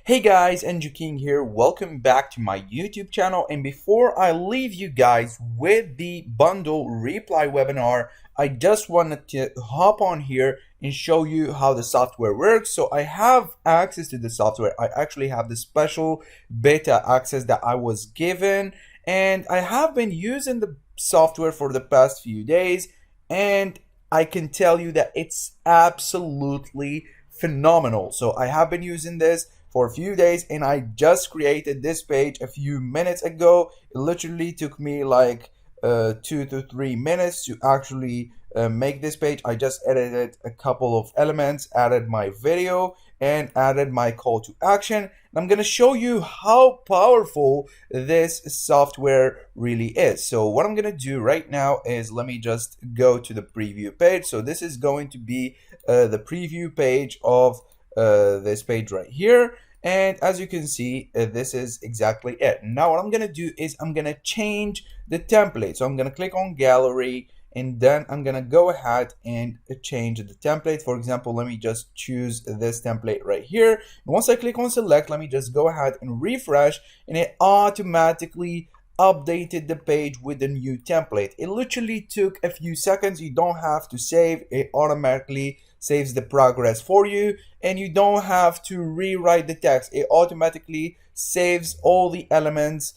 Hey guys, Andrew King here. Welcome back to my YouTube channel. And before I leave you guys with the bundle reply webinar, I just wanted to hop on here and show you how the software works. So I have access to the software. I actually have the special beta access that I was given, and I have been using the software for the past few days, and I can tell you that it's absolutely phenomenal. So I have been using this for a few days, and I just created this page a few minutes ago. It literally took me like 2 to 3 minutes to actually make this page. I just edited a couple of elements, added my video, and added my call to action. And I'm gonna show you how powerful this software really is. So what I'm gonna do right now is let me just go to the preview page. So this is going to be the preview page of this page right here, and as you can see, this is exactly it. Now what I'm gonna do is I'm gonna change the template. So I'm gonna click on gallery, and then I'm gonna go ahead and change the template. For example, let me just choose this template right here, and once I click on select, let me just go ahead and refresh, and it automatically updated the page with the new template. It literally took a few seconds. You don't have to save, it automatically saves the progress for you, and you don't have to rewrite the text. It automatically saves all the elements,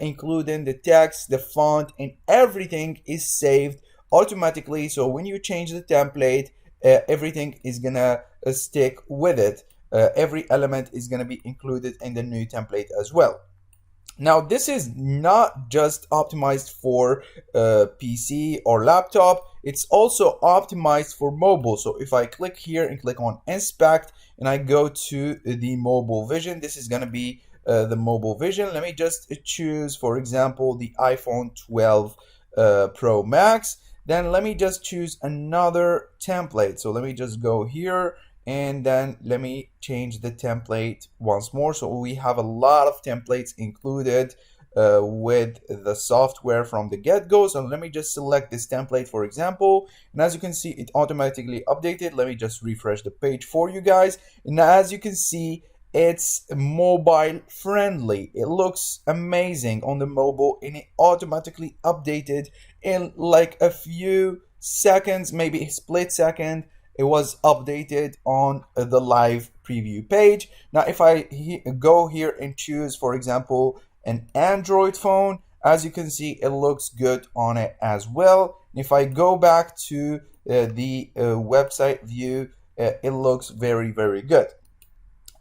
including the text, the font, and everything is saved automatically. So when you change the template, everything is gonna stick with it. Every element is gonna be included in the new template as well. Now this is not just optimized for PC or laptop, it's also optimized for mobile. So if I click here and click on inspect and I go to the mobile vision, this is going to be the mobile vision. Let me just choose, for example, the iPhone 12 Pro Max. Then let me just choose another template. So let me just go here, and then let me change the template once more. So we have a lot of templates included with the software from the get-go. So let me just select this template, for example, and as you can see, it automatically updated. Let me just refresh the page for you guys, and as you can see, it's mobile friendly. It looks amazing on the mobile, and it automatically updated in like a few seconds, maybe a split second. It was updated on the live preview page. Now if I go here and choose, for example, an Android phone, as you can see, it looks good on it as well. If I go back to the website view, it looks very good.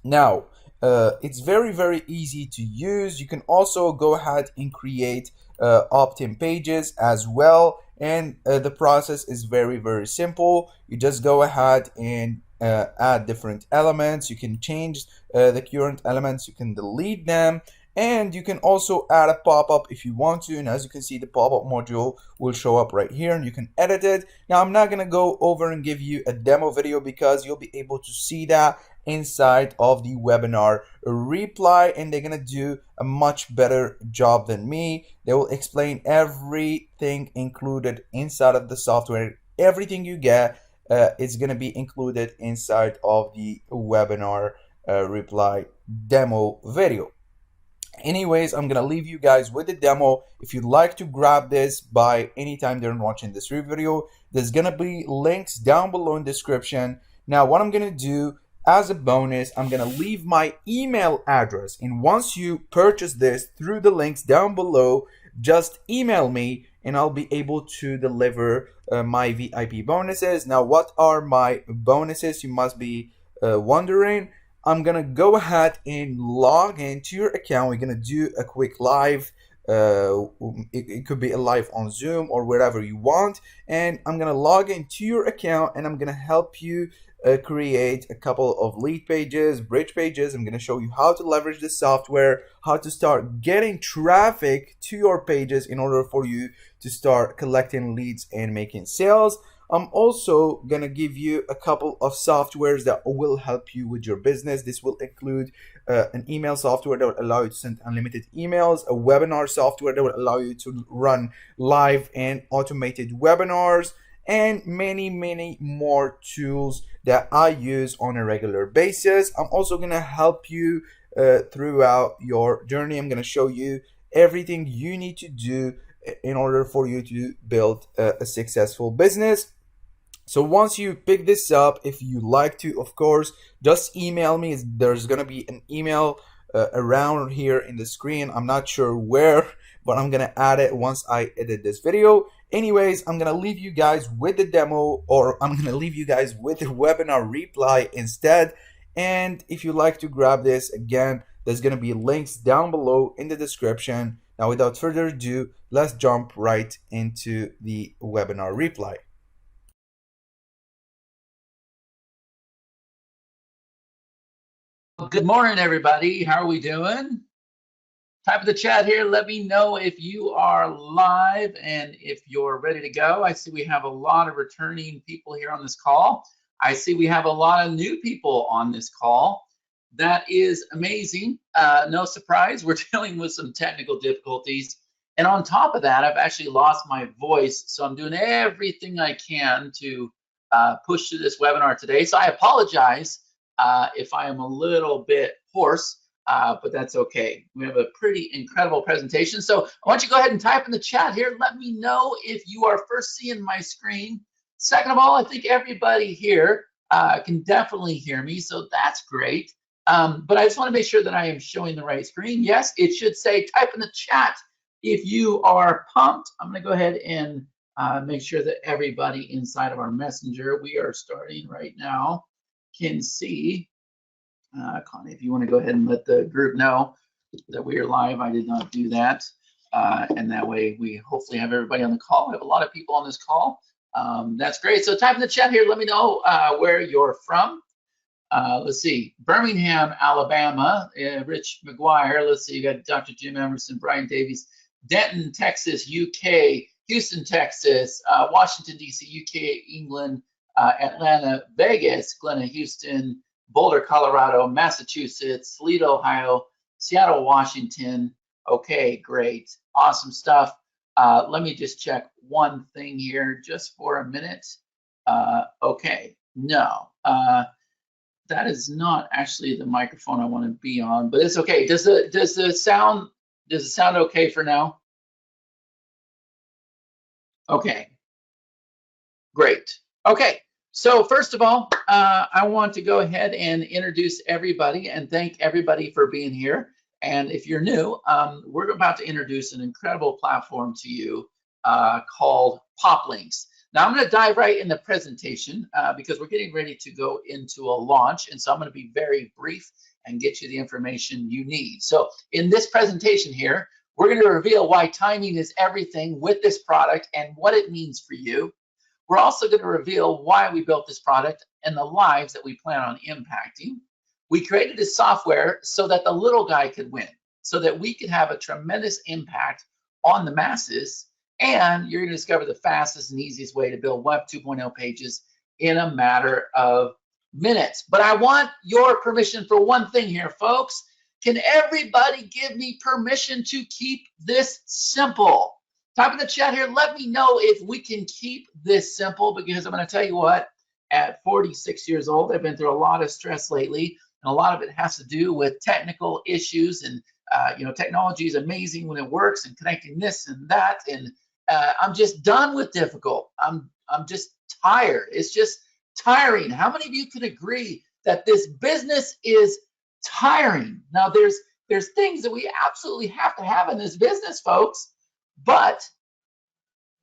Now it's very easy to use. You can also go ahead and create opt-in pages as well, and the process is very simple. You just go ahead and add different elements. You can change the current elements, you can delete them, and you can also add a pop-up if you want to. And as you can see, the pop-up module will show up right here, and you can edit it. Now I'm not gonna go over and give you a demo video because you'll be able to see that inside of the webinar reply, and they're gonna do a much better job than me. They will explain everything included inside of the software. Everything you get is gonna be included inside of the webinar reply demo video. Anyways, I'm gonna leave you guys with the demo. If you'd like to grab this by any time during watching this video, there's gonna be links down below in the description. Now what I'm gonna do as a bonus, I'm gonna leave my email address, and once you purchase this through the links down below, just email me and I'll be able to deliver my VIP bonuses. Now what are my bonuses, you must be wondering. I'm gonna go ahead and log into your account. We're gonna do a quick live. It could be a live on Zoom or wherever you want, and I'm gonna log into your account and I'm gonna help you create a couple of lead pages, bridge pages. I'm gonna show you how to leverage the software, how to start getting traffic to your pages in order for you to start collecting leads and making sales. I'm also gonna give you a couple of softwares that will help you with your business. This will include an email software that will allow you to send unlimited emails, a webinar software that will allow you to run live and automated webinars, and many more tools that I use on a regular basis. I'm also gonna help you throughout your journey. I'm going to show you everything you need to do in order for you to build a successful business. So once you pick this up, if you like to, of course, just email me. There's gonna be an email around here in the screen. I'm not sure where, but I'm gonna add it once I edit this video. Anyways, I'm gonna leave you guys with the demo, or I'm gonna leave you guys with the webinar replay instead. And if you like to grab this, again, there's gonna be links down below in the description. Now, without further ado, let's jump right into the webinar replay. Good morning, everybody. How are we doing? Type in the chat here. Let me know if you are live and if you're ready to go. I see we have a lot of returning people here on this call. I see we have a lot of new people on this call. That is amazing. No surprise, we're dealing with some technical difficulties. And on top of that, I've actually lost my voice. So I'm doing everything I can to push through this webinar today. So I apologize if I am a little bit hoarse, but that's okay. We have a pretty incredible presentation. So I want you to go ahead and type in the chat here. Let me know if you are first seeing my screen. Second of all, I think everybody here can definitely hear me, so that's great. But I just want to make sure that I am showing the right screen. Yes, it should say type in the chat if you are pumped. I'm going to go ahead and make sure that everybody inside of our messenger, we are starting right now, can see. Connie, if you want to go ahead and let the group know that we are live, I did not do that. And that way we hopefully have everybody on the call. We have a lot of people on this call. That's great. So type in the chat here. Let me know where you're from. Let's see, Birmingham, Alabama, Rich McGuire. Let's see, you got Dr. Jim Emerson, Brian Davies, Denton, Texas, UK, Houston, Texas, Washington, D.C., UK, England, Atlanta, Vegas, Glenna, Houston, Boulder, Colorado, Massachusetts, Toledo, Ohio, Seattle, Washington. Okay, great. Awesome stuff. Let me just check one thing here just for a minute. Okay, no. That is not actually the microphone I want to be on, but it's okay. Does the sound okay for now? Okay, great. Okay, so first of all, I want to go ahead and introduce everybody and thank everybody for being here. And if you're new, we're about to introduce an incredible platform to you called PopLinks. Now I'm going to dive right in the presentation because we're getting ready to go into a launch. And so I'm going to be very brief and get you the information you need. So in this presentation here, we're going to reveal why timing is everything with this product and what it means for you. We're also going to reveal why we built this product and the lives that we plan on impacting. We created this software so that the little guy could win, so that we could have a tremendous impact on the masses. And you're going to discover the fastest and easiest way to build Web 2.0 pages in a matter of minutes. But I want your permission for one thing here, folks. Can everybody give me permission to keep this simple? Type in the chat here. Let me know if we can keep this simple, because I'm going to tell you what, at 46 years old, I've been through a lot of stress lately, and a lot of it has to do with technical issues. And technology is amazing when it works, and connecting this and that. And I'm just done with difficult. I'm just tired. It's just tiring. How many of you can agree that this business is tiring? Now, there's things that we absolutely have to have in this business, folks, but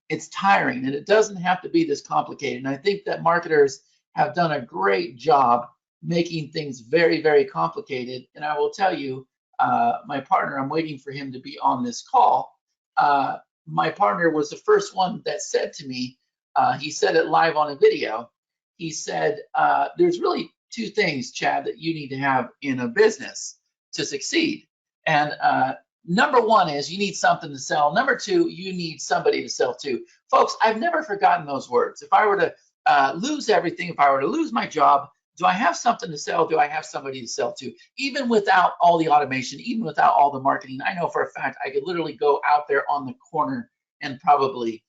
it's tiring, and it doesn't have to be this complicated. And I think that marketers have done a great job making things very, very complicated. And I will tell you, my partner, I'm waiting for him to be on this call. My partner was the first one that said to me, he said it live on a video. He said, there's really two things, Chad, that you need to have in a business to succeed. And number one is you need something to sell. Number two, you need somebody to sell to. Folks, I've never forgotten those words. If I were to lose everything, if I were to lose my job, do I have something to sell? Do I have somebody to sell to? Even without all the automation, even without all the marketing, I know for a fact I could literally go out there on the corner and probably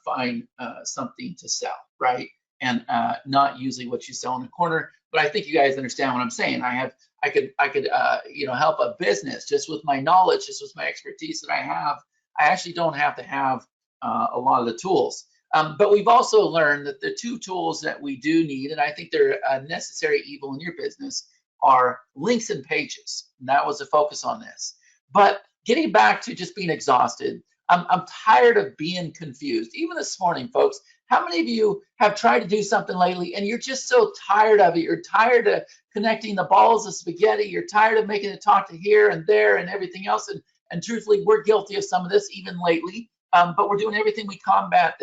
find something to sell, right? And not usually what you sell on the corner, but I think you guys understand what I'm saying. I I could help a business just with my knowledge, just with my expertise that I have. I actually don't have to have a lot of the tools. But we've also learned that the two tools that we do need, and I think they're a necessary evil in your business, are links and pages. And that was the focus on this. But getting back to just being exhausted, I'm tired of being confused. Even this morning, folks, how many of you have tried to do something lately and you're just so tired of it? You're tired of connecting the balls of spaghetti. You're tired of making it talk to here and there and everything else. And truthfully, we're guilty of some of this even lately. But we're doing everything to combat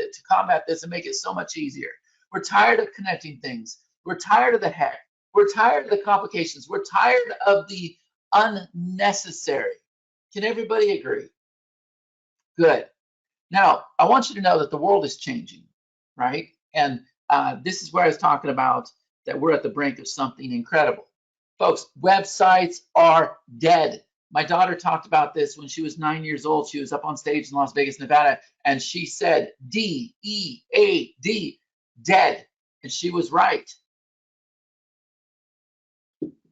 this and make it so much easier. We're tired of connecting things. We're tired of the heck. We're tired of the complications. We're tired of the unnecessary. Can everybody agree? Good. Now, I want you to know that the world is changing, right? And this is where I was talking about that we're at the brink of something incredible. Folks, websites are dead. My daughter talked about this when she was 9 years old. She was up on stage in Las Vegas, Nevada, and she said D-E-A-D, dead. And she was right.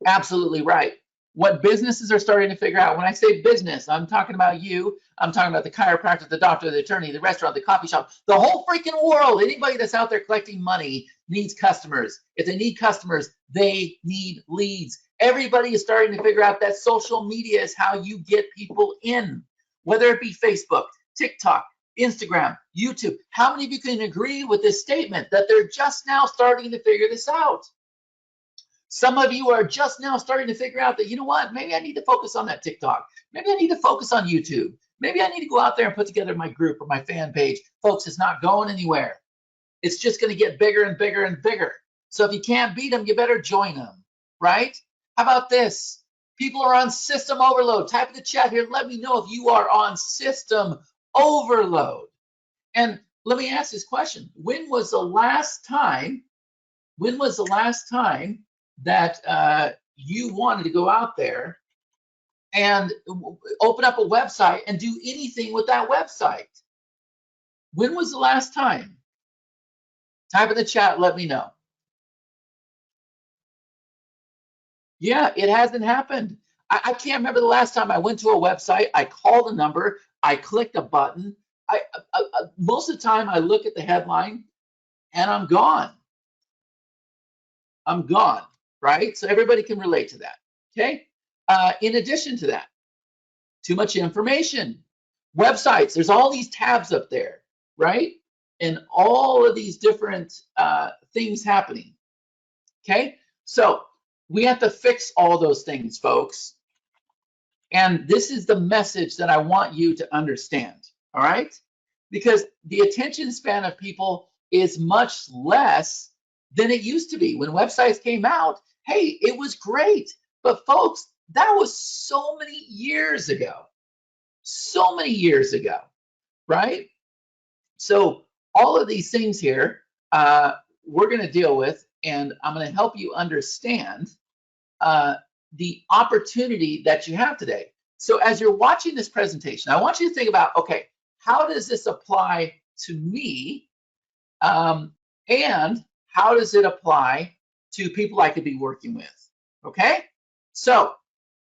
Absolutely right. What businesses are starting to figure out, when I say business, I'm talking about you, I'm talking about the chiropractor, the doctor, the attorney, the restaurant, the coffee shop, the whole freaking world. Anybody that's out there collecting money needs customers. If they need customers, they need leads. Everybody is starting to figure out that social media is how you get people in, whether it be Facebook, TikTok, Instagram, YouTube. How many of you can agree with this statement that they're just now starting to figure this out? Some of you are just now starting to figure out that, you know what, maybe I need to focus on that TikTok. Maybe I need to focus on YouTube. Maybe I need to go out there and put together my group or my fan page. Folks, it's not going anywhere. It's just going to get bigger and bigger and bigger. So if you can't beat them, you better join them, right? How about this? People are on system overload. Type in the chat here. Let me know if you are on system overload. And let me ask this question. When was the last time that you wanted to go out there and open up a website and do anything with that website? When was the last time? Type in the chat, let me know. Yeah, it hasn't happened. I can't remember the last time I went to a website, I called a number, I clicked a button. Most of the time I look at the headline and I'm gone. I'm gone, right? So everybody can relate to that, okay? In addition to that, too much information. Websites, there's all these tabs up there, right? And all of these different things happening, okay? So we have to fix all those things, folks. And this is the message that I want you to understand, all right? Because the attention span of people is much less than it used to be. When websites came out, hey, it was great. But folks, that was so many years ago. So many years ago, right? So all of these things here, we're going to deal with, and I'm going to help you understand the opportunity that you have today. So as you're watching this presentation, I want you to think about, okay, how does this apply to me? And how does it apply to people I could be working with? Okay, so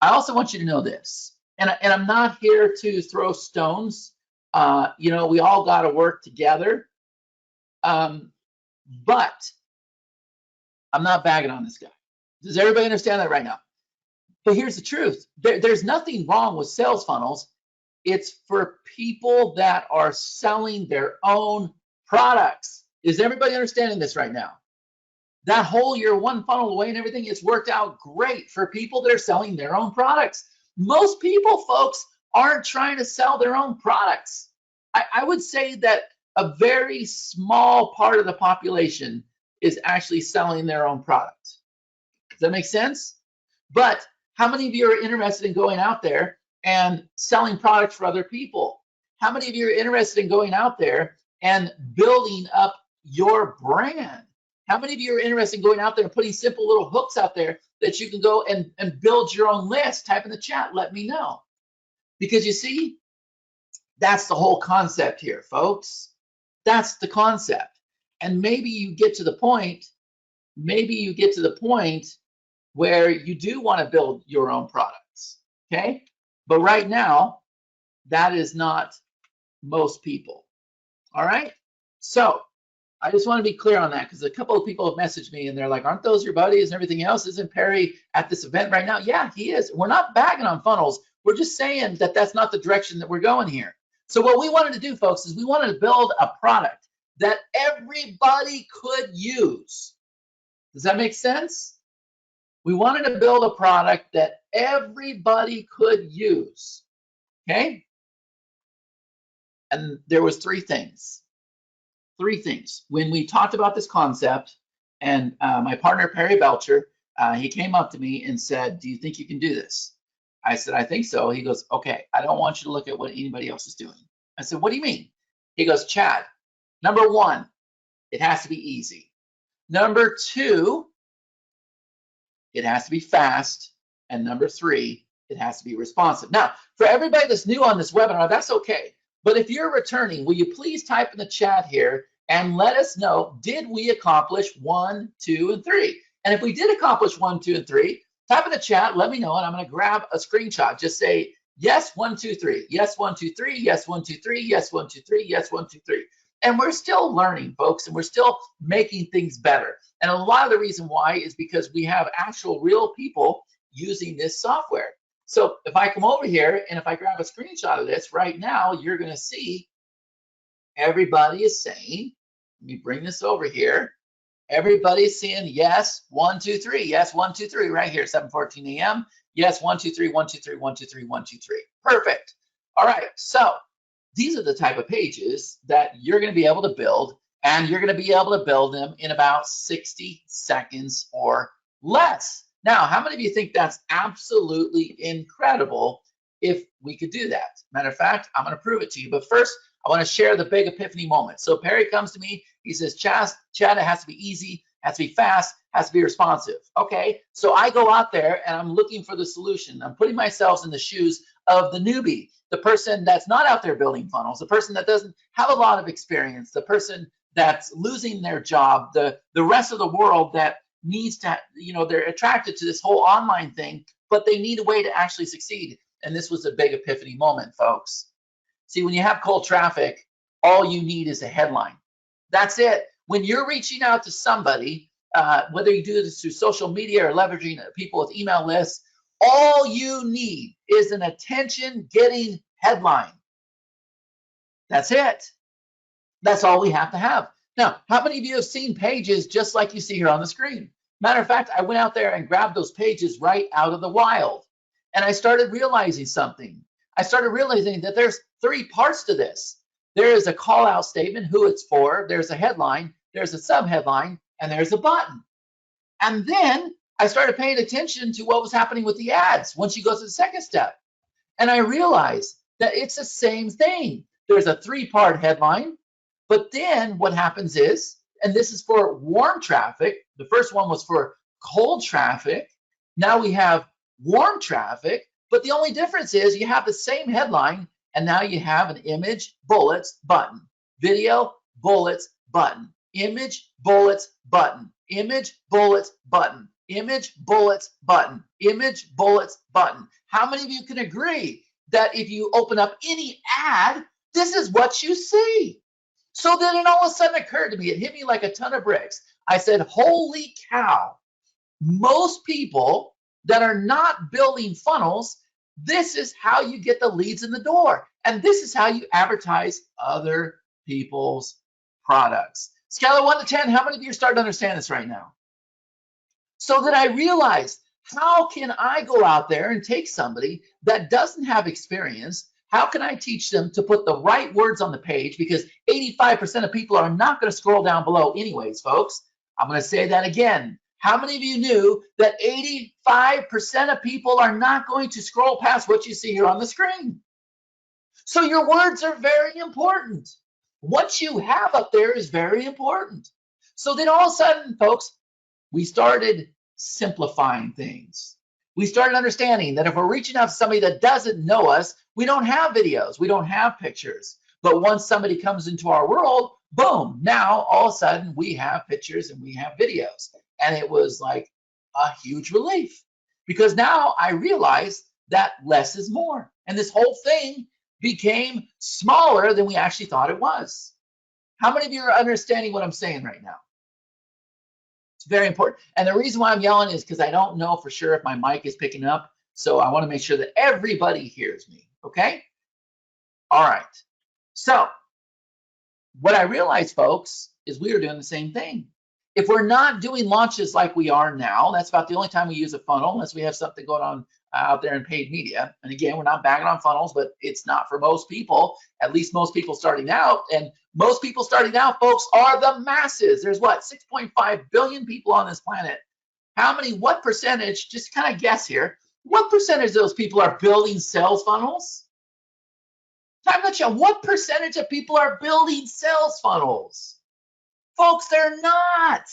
I also want you to know this, and I'm not here to throw stones. We all got to work together, but I'm not bagging on this guy. Does everybody understand that right now? But here's the truth. There's nothing wrong with sales funnels. It's for people that are selling their own products. Is everybody understanding this right now? That whole year one funnel away and everything, it's worked out great for people that are selling their own products. Most people, folks, aren't trying to sell their own products. I would say that a very small part of the population is actually selling their own product. Does that make sense? But how many of you are interested in going out there and selling products for other people? How many of you are interested in going out there and building up your brand? How many of you are interested in going out there and putting simple little hooks out there that you can go and build your own list? Type in the chat, let me know. Because you see, that's the whole concept here, folks. That's the concept. And maybe you get to the point where you do want to build your own products. Okay. But right now, that is not most people. All right. So I just want to be clear on that because a couple of people have messaged me and they're like, aren't those your buddies and everything else? Isn't Perry at this event right now? Yeah, he is. We're not bagging on funnels. We're just saying that that's not the direction that we're going here. So what we wanted to do, folks, is we wanted to build a product that everybody could use. Does that make sense? We wanted to build a product that everybody could use. Okay? And there was three things. When we talked about this concept, and my partner Perry Belcher, he came up to me and said, do you think you can do this? I said, I think so. He goes, okay, I don't want you to look at what anybody else is doing. I said, what do you mean? He goes, Chad, number one, it has to be easy. Number two, it has to be fast. And number three, it has to be responsive. Now, for everybody that's new on this webinar, that's okay. But if you're returning, will you please type in the chat here and let us know, did we accomplish 1, 2, and 3? And if we did accomplish 1, 2, and 3, type in the chat, let me know, and I'm going to grab a screenshot. Just say, yes, 1, 2, 3. Yes, 1, 2, 3. Yes, 1, 2, 3. Yes, 1, 2, 3. Yes, 1, 2, 3. And we're still learning, folks, and we're still making things better. And a lot of the reason why is because we have actual real people using this software. So if I come over here and if I grab a screenshot of this right now, you're going to see everybody is saying, let me bring this over here. Everybody's saying yes, 1, 2, 3. Yes, 1, 2, 3 right here, 7:14 a.m. Yes, 1, 2, 3, 1, 2, 3, 1, 2, 3, 1, 2, 3. Perfect. All right. So these are the type of pages that you're going to be able to build, and you're going to be able to build them in about 60 seconds or less. Now, how many of you think that's absolutely incredible if we could do that? Matter of fact, I'm going to prove it to you. But first, I want to share the big epiphany moment. So Perry comes to me. He says, Chad, it has to be easy, has to be fast, has to be responsive. Okay, so I go out there and I'm looking for the solution. I'm putting myself in the shoes of the newbie, the person that's not out there building funnels, the person that doesn't have a lot of experience, the person that's losing their job, the rest of the world that needs to, they're attracted to this whole online thing, but they need a way to actually succeed. And this was a big epiphany moment, folks. See, when you have cold traffic, all you need is a headline. That's it. When you're reaching out to somebody, whether you do this through social media or leveraging people with email lists, all you need is an attention-getting headline. That's it. That's all we have to have. Now, how many of you have seen pages just like you see here on the screen? Matter of fact, I went out there and grabbed those pages right out of the wild. And I started realizing something. I started realizing that there's 3 parts to this. There is a call out statement, who it's for, there's a headline, there's a subheadline, and there's a button. And then I started paying attention to what was happening with the ads once you go to the second step. And I realized that it's the same thing. There's a 3-part headline, but then what happens is, and this is for warm traffic, the first one was for cold traffic. Now we have warm traffic, but the only difference is you have the same headline, and now you have an image, bullets, button, video, bullets, button, image, bullets, button, image, bullets, button, image, bullets, button, image, bullets, button. How many of you can agree that if you open up any ad, this is what you see? So then it all of a sudden occurred to me, it hit me like a ton of bricks. I said, holy cow, most people that are not building funnels, this is how you get the leads in the door. And this is how you advertise other people's products. Scale of 1 to 10, how many of you are starting to understand this right now? So that I realized, how can I go out there and take somebody that doesn't have experience? How can I teach them to put the right words on the page? Because 85% of people are not going to scroll down below anyways, folks. I'm going to say that again. How many of you knew that 85% of people are not going to scroll past what you see here on the screen? So your words are very important. What you have up there is very important. So then all of a sudden, folks, we started simplifying things. We started understanding that if we're reaching out to somebody that doesn't know us, we don't have videos, we don't have pictures. But once somebody comes into our world, boom, now all of a sudden we have pictures and we have videos. And it was like a huge relief, because now I realize that less is more. And this whole thing became smaller than we actually thought it was. How many of you are understanding what I'm saying right now? It's very important. And the reason why I'm yelling is because I don't know for sure if my mic is picking up. So I want to make sure that everybody hears me. Okay? All right. So what I realized, folks, is we are doing the same thing. If we're not doing launches like we are now, that's about the only time we use a funnel, unless we have something going on out there in paid media. And again, we're not bagging on funnels, but it's not for most people, at least most people starting out. And most people starting out, folks, are the masses. There's what, 6.5 billion people on this planet. What percentage, just kind of guess here, what percentage of those people are building sales funnels? I'm not sure. What percentage of people are building sales funnels? Folks, they're not.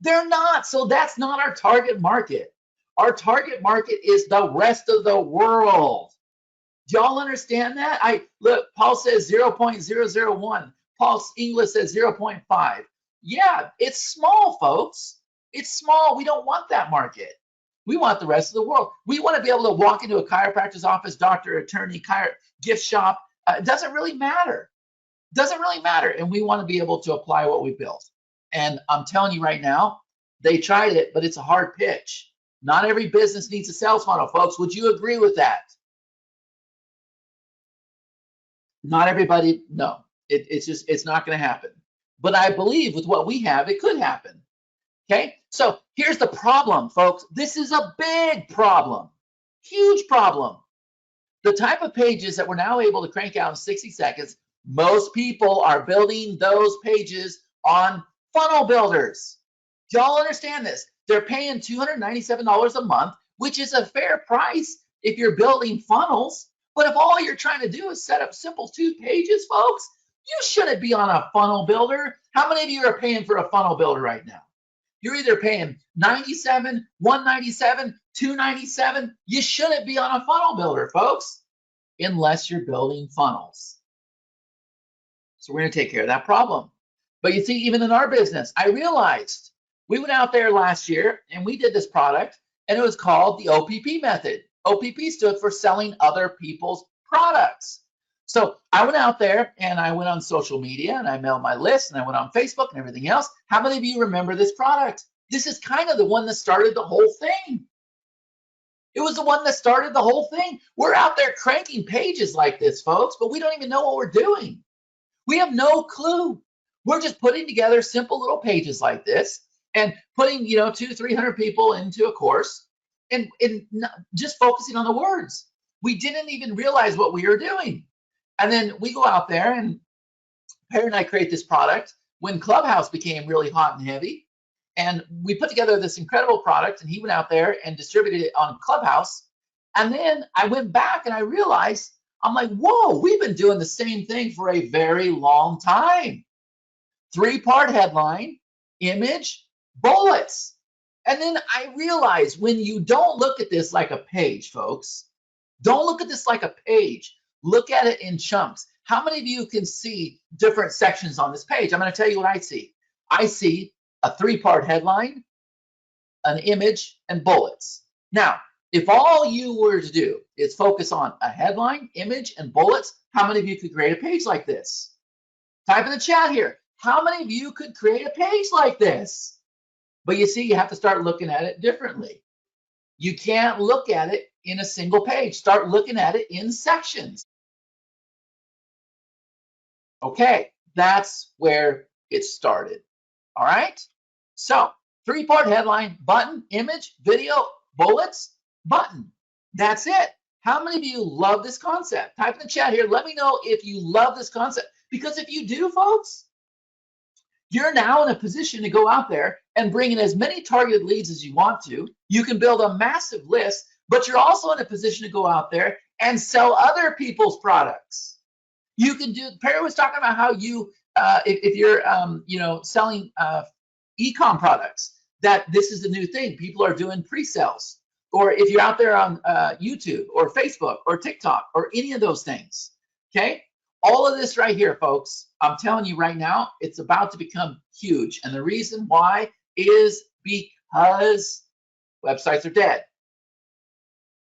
They're not. So that's not our target market. Our target market is the rest of the world. Do y'all understand that? Look, Paul says 0.001. Paul English says 0.5. Yeah, it's small, folks. It's small. We don't want that market. We want the rest of the world. We want to be able to walk into a chiropractor's office, doctor, attorney, gift shop. It doesn't really matter. Doesn't really matter. And we want to be able to apply what we built. And I'm telling you right now, they tried it, but it's a hard pitch. Not every business needs a sales funnel, folks. Would you agree with that? Not everybody, no. It's not going to happen. But I believe with what we have, it could happen. Okay? So here's the problem, folks. This is a big problem. Huge problem. The type of pages that we're now able to crank out in 60 seconds, most people are building those pages on funnel builders. Do y'all understand this? They're paying $297 a month, which is a fair price if you're building funnels. But if all you're trying to do is set up simple 2 pages, folks, you shouldn't be on a funnel builder. How many of you are paying for a funnel builder right now? You're either paying $97, $197, $297. You shouldn't be on a funnel builder, folks, unless you're building funnels. So we're going to take care of that problem. But you see, even in our business, I realized we went out there last year and we did this product, and it was called the OPP method. OPP stood for selling other people's products. So I went out there and I went on social media and I mailed my list and I went on Facebook and everything else. How many of you remember this product? This is kind of the one that started the whole thing. It was the one that started the whole thing. We're out there cranking pages like this, folks, but we don't even know what we're doing. We have no clue. We're just putting together simple little pages like this and putting, 200-300 people into a course and just focusing on the words. We didn't even realize what we were doing. And then we go out there and Perry and I create this product when Clubhouse became really hot and heavy. And we put together this incredible product, and he went out there and distributed it on Clubhouse. And then I went back and I realized, I'm like, whoa, we've been doing the same thing for a very long time. 3-part headline, image, bullets. And then I realized when you don't look at this like a page, folks, don't look at this like a page. Look at it in chunks. How many of you can see different sections on this page? I'm going to tell you what I see. I see a 3-part headline, an image, and bullets. Now, if all you were to do is focus on a headline, image, and bullets, how many of you could create a page like this? Type in the chat here. How many of you could create a page like this? But you see, you have to start looking at it differently. You can't look at it in a single page. Start looking at it in sections. Okay, that's where it started. All right? So, 3-part headline, button, image, video, bullets, button. That's it. How many of you love this concept? Type in the chat here. Let me know if you love this concept. Because if you do, folks, you're now in a position to go out there and bring in as many targeted leads as you want to. You can build a massive list, but you're also in a position to go out there and sell other people's products. You can do, Perry was talking about how you, if you're, selling e-com products, that this is the new thing. People are doing pre-sales. Or if you're out there on YouTube or Facebook or TikTok or any of those things, okay? All of this right here, folks, I'm telling you right now, it's about to become huge. And the reason why is because Websites are dead.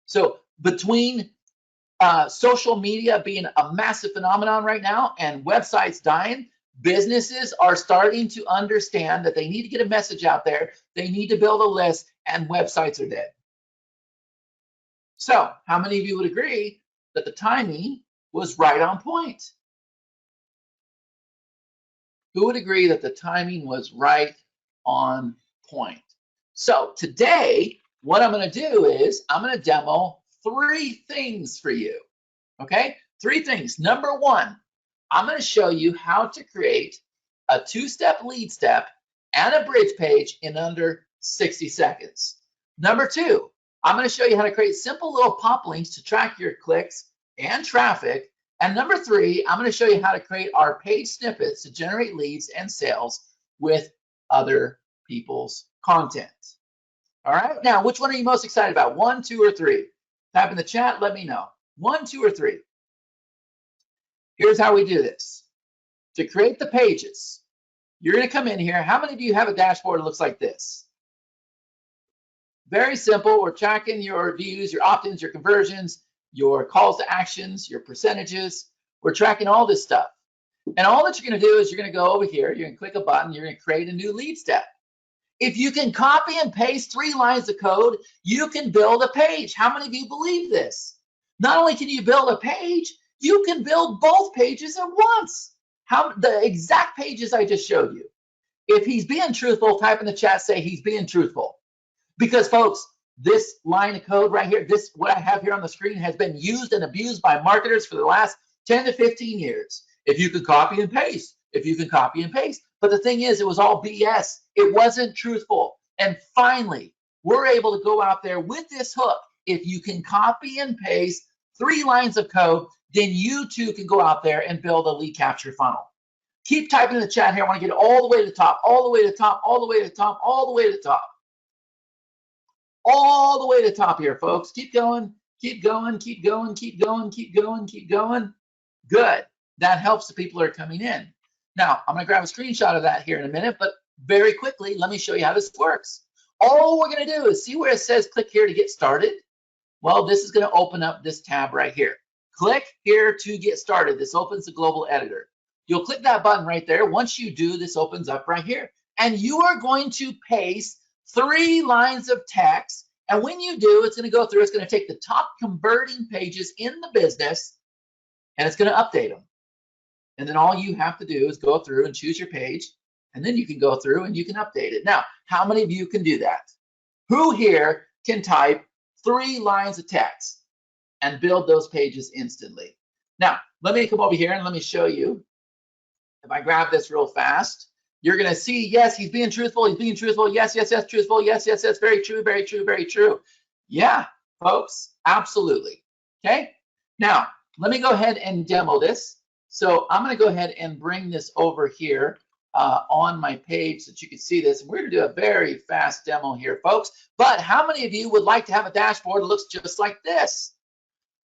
So between social media being a massive phenomenon right now and websites dying, businesses are starting to understand that they need to get a message out there. They need to build a list, and websites are dead. So how many of you would agree that the timing was right on point? Who would agree that the timing was right on point? So today, what I'm going to do is I'm going to demo 3 things for you. Okay, 3 things. Number 1, I'm going to show you how to create a 2-step lead step and a bridge page in under 60 seconds. Number 2, I'm going to show you how to create simple little pop links to track your clicks and traffic. And number 3, I'm going to show you how to create our page snippets to generate leads and sales with other people's content. All right, now which one are you most excited about? 1, 2, or 3? Type in the chat, let me know. 1, 2, or 3? Here's how we do this. To create the pages, you're going to come in here. How many of you have a dashboard that looks like this? Very simple. We're tracking your views, your opt-ins, your conversions, your calls to actions, your percentages. We're tracking all this stuff. And all that you're going to do is you're going to go over here. You're going to click a button. You're going to create a new lead step. If you can copy and paste 3 lines of code, you can build a page. How many of you believe this? Not only can you build a page, you can build both pages at once. The exact pages I just showed you. If he's being truthful, type in the chat, say he's being truthful. Because folks, this line of code right here, this what I have here on the screen has been used and abused by marketers for the last 10 to 15 years. If you could copy and paste, if you can copy and paste. But the thing is, it was all BS. It wasn't truthful. And finally, we're able to go out there with this hook. If you can copy and paste 3 lines of code, then you too can go out there and build a lead capture funnel. Keep typing in the chat here. I want to get all the way to the top, all the way to the top, all the way to the top, all the way to the top. All the way to the top here, folks. Keep going, keep going, keep going, keep going, keep going, keep going. Good. That helps the people that are coming in. Now, I'm going to grab a screenshot of that here in a minute, but very quickly, let me show you how this works. All we're going to do is see where it says click here to get started. Well, this is going to open up this tab right here. Click here to get started. This opens the global editor. You'll click that button right there. Once you do, this opens up right here. And you are going to paste 3 lines of text. And when you do, it's going to go through. It's going to take the top converting pages in the business, and it's going to update them. And then all you have to do is go through and choose your page. And then you can go through and you can update it. Now, how many of you can do that? Who here can type 3 lines of text and build those pages instantly? Now, let me come over here and let me show you. If I grab this real fast, you're going to see, yes, he's being truthful. He's being truthful. Yes, yes, yes, truthful. Yes, yes, yes, very true, very true, very true. Yeah, folks, absolutely. Okay. Now, let me go ahead and demo this. So I'm going to go ahead and bring this over here on my page so that you can see this. And we're going to do a very fast demo here, folks. But how many of you would like to have a dashboard that looks just like this?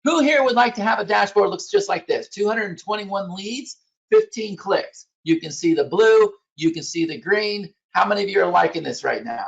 Who here would like to have a dashboard that looks just like this? 221 leads, 15 clicks. You can see the blue, you can see the green. How many of you are liking this right now?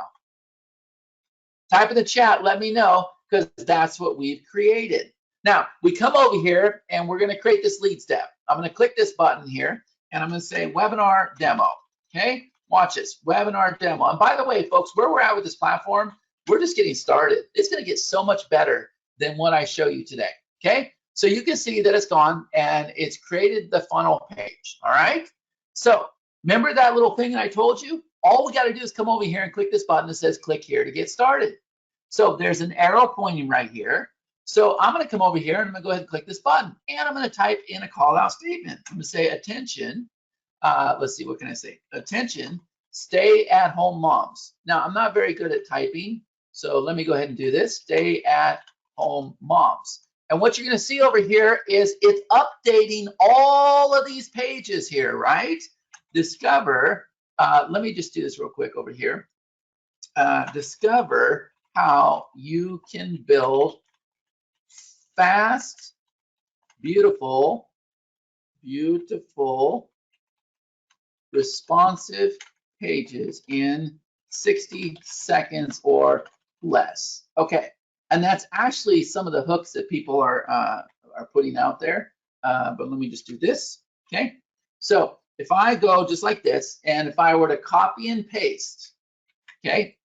Type in the chat, let me know, because that's what we've created. Now, we come over here and we're going to create this lead step. I'm going to click this button here and I'm going to say webinar demo. Okay, watch this, webinar demo. And by the way, folks, where we're at with this platform, we're just getting started. It's going to get so much better than what I show you today. Okay, so you can see that it's gone and it's created the funnel page. All right, so remember that little thing that I told you? All we got to do is come over here and click this button that says click here to get started. So there's an arrow pointing right here. So I'm going to come over here and I'm going to go ahead and click this button. And I'm going to type in a call out statement. I'm going to say attention. Let's see, what can I say? Attention, stay at home moms. Now, I'm not very good at typing. So let me go ahead and do this. Stay at home moms. And what you're going to see over here is it's updating all of these pages here, right? Discover, let me just do this real quick over here. Discover how you can build fast, beautiful, responsive pages in 60 seconds or less. Okay, and that's actually some of the hooks that people are putting out there. But let me just do this. Okay, so if I go just like this, and if I were to copy and paste, okay,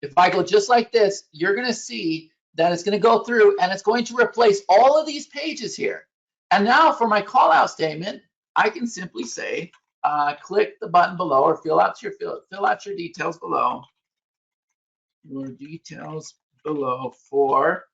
if I go just like this, you're going to see that it's going to go through and it's going to replace all of these pages here. And now for my call out statement, I can simply say, click the button below or fill out your details below. Your details below for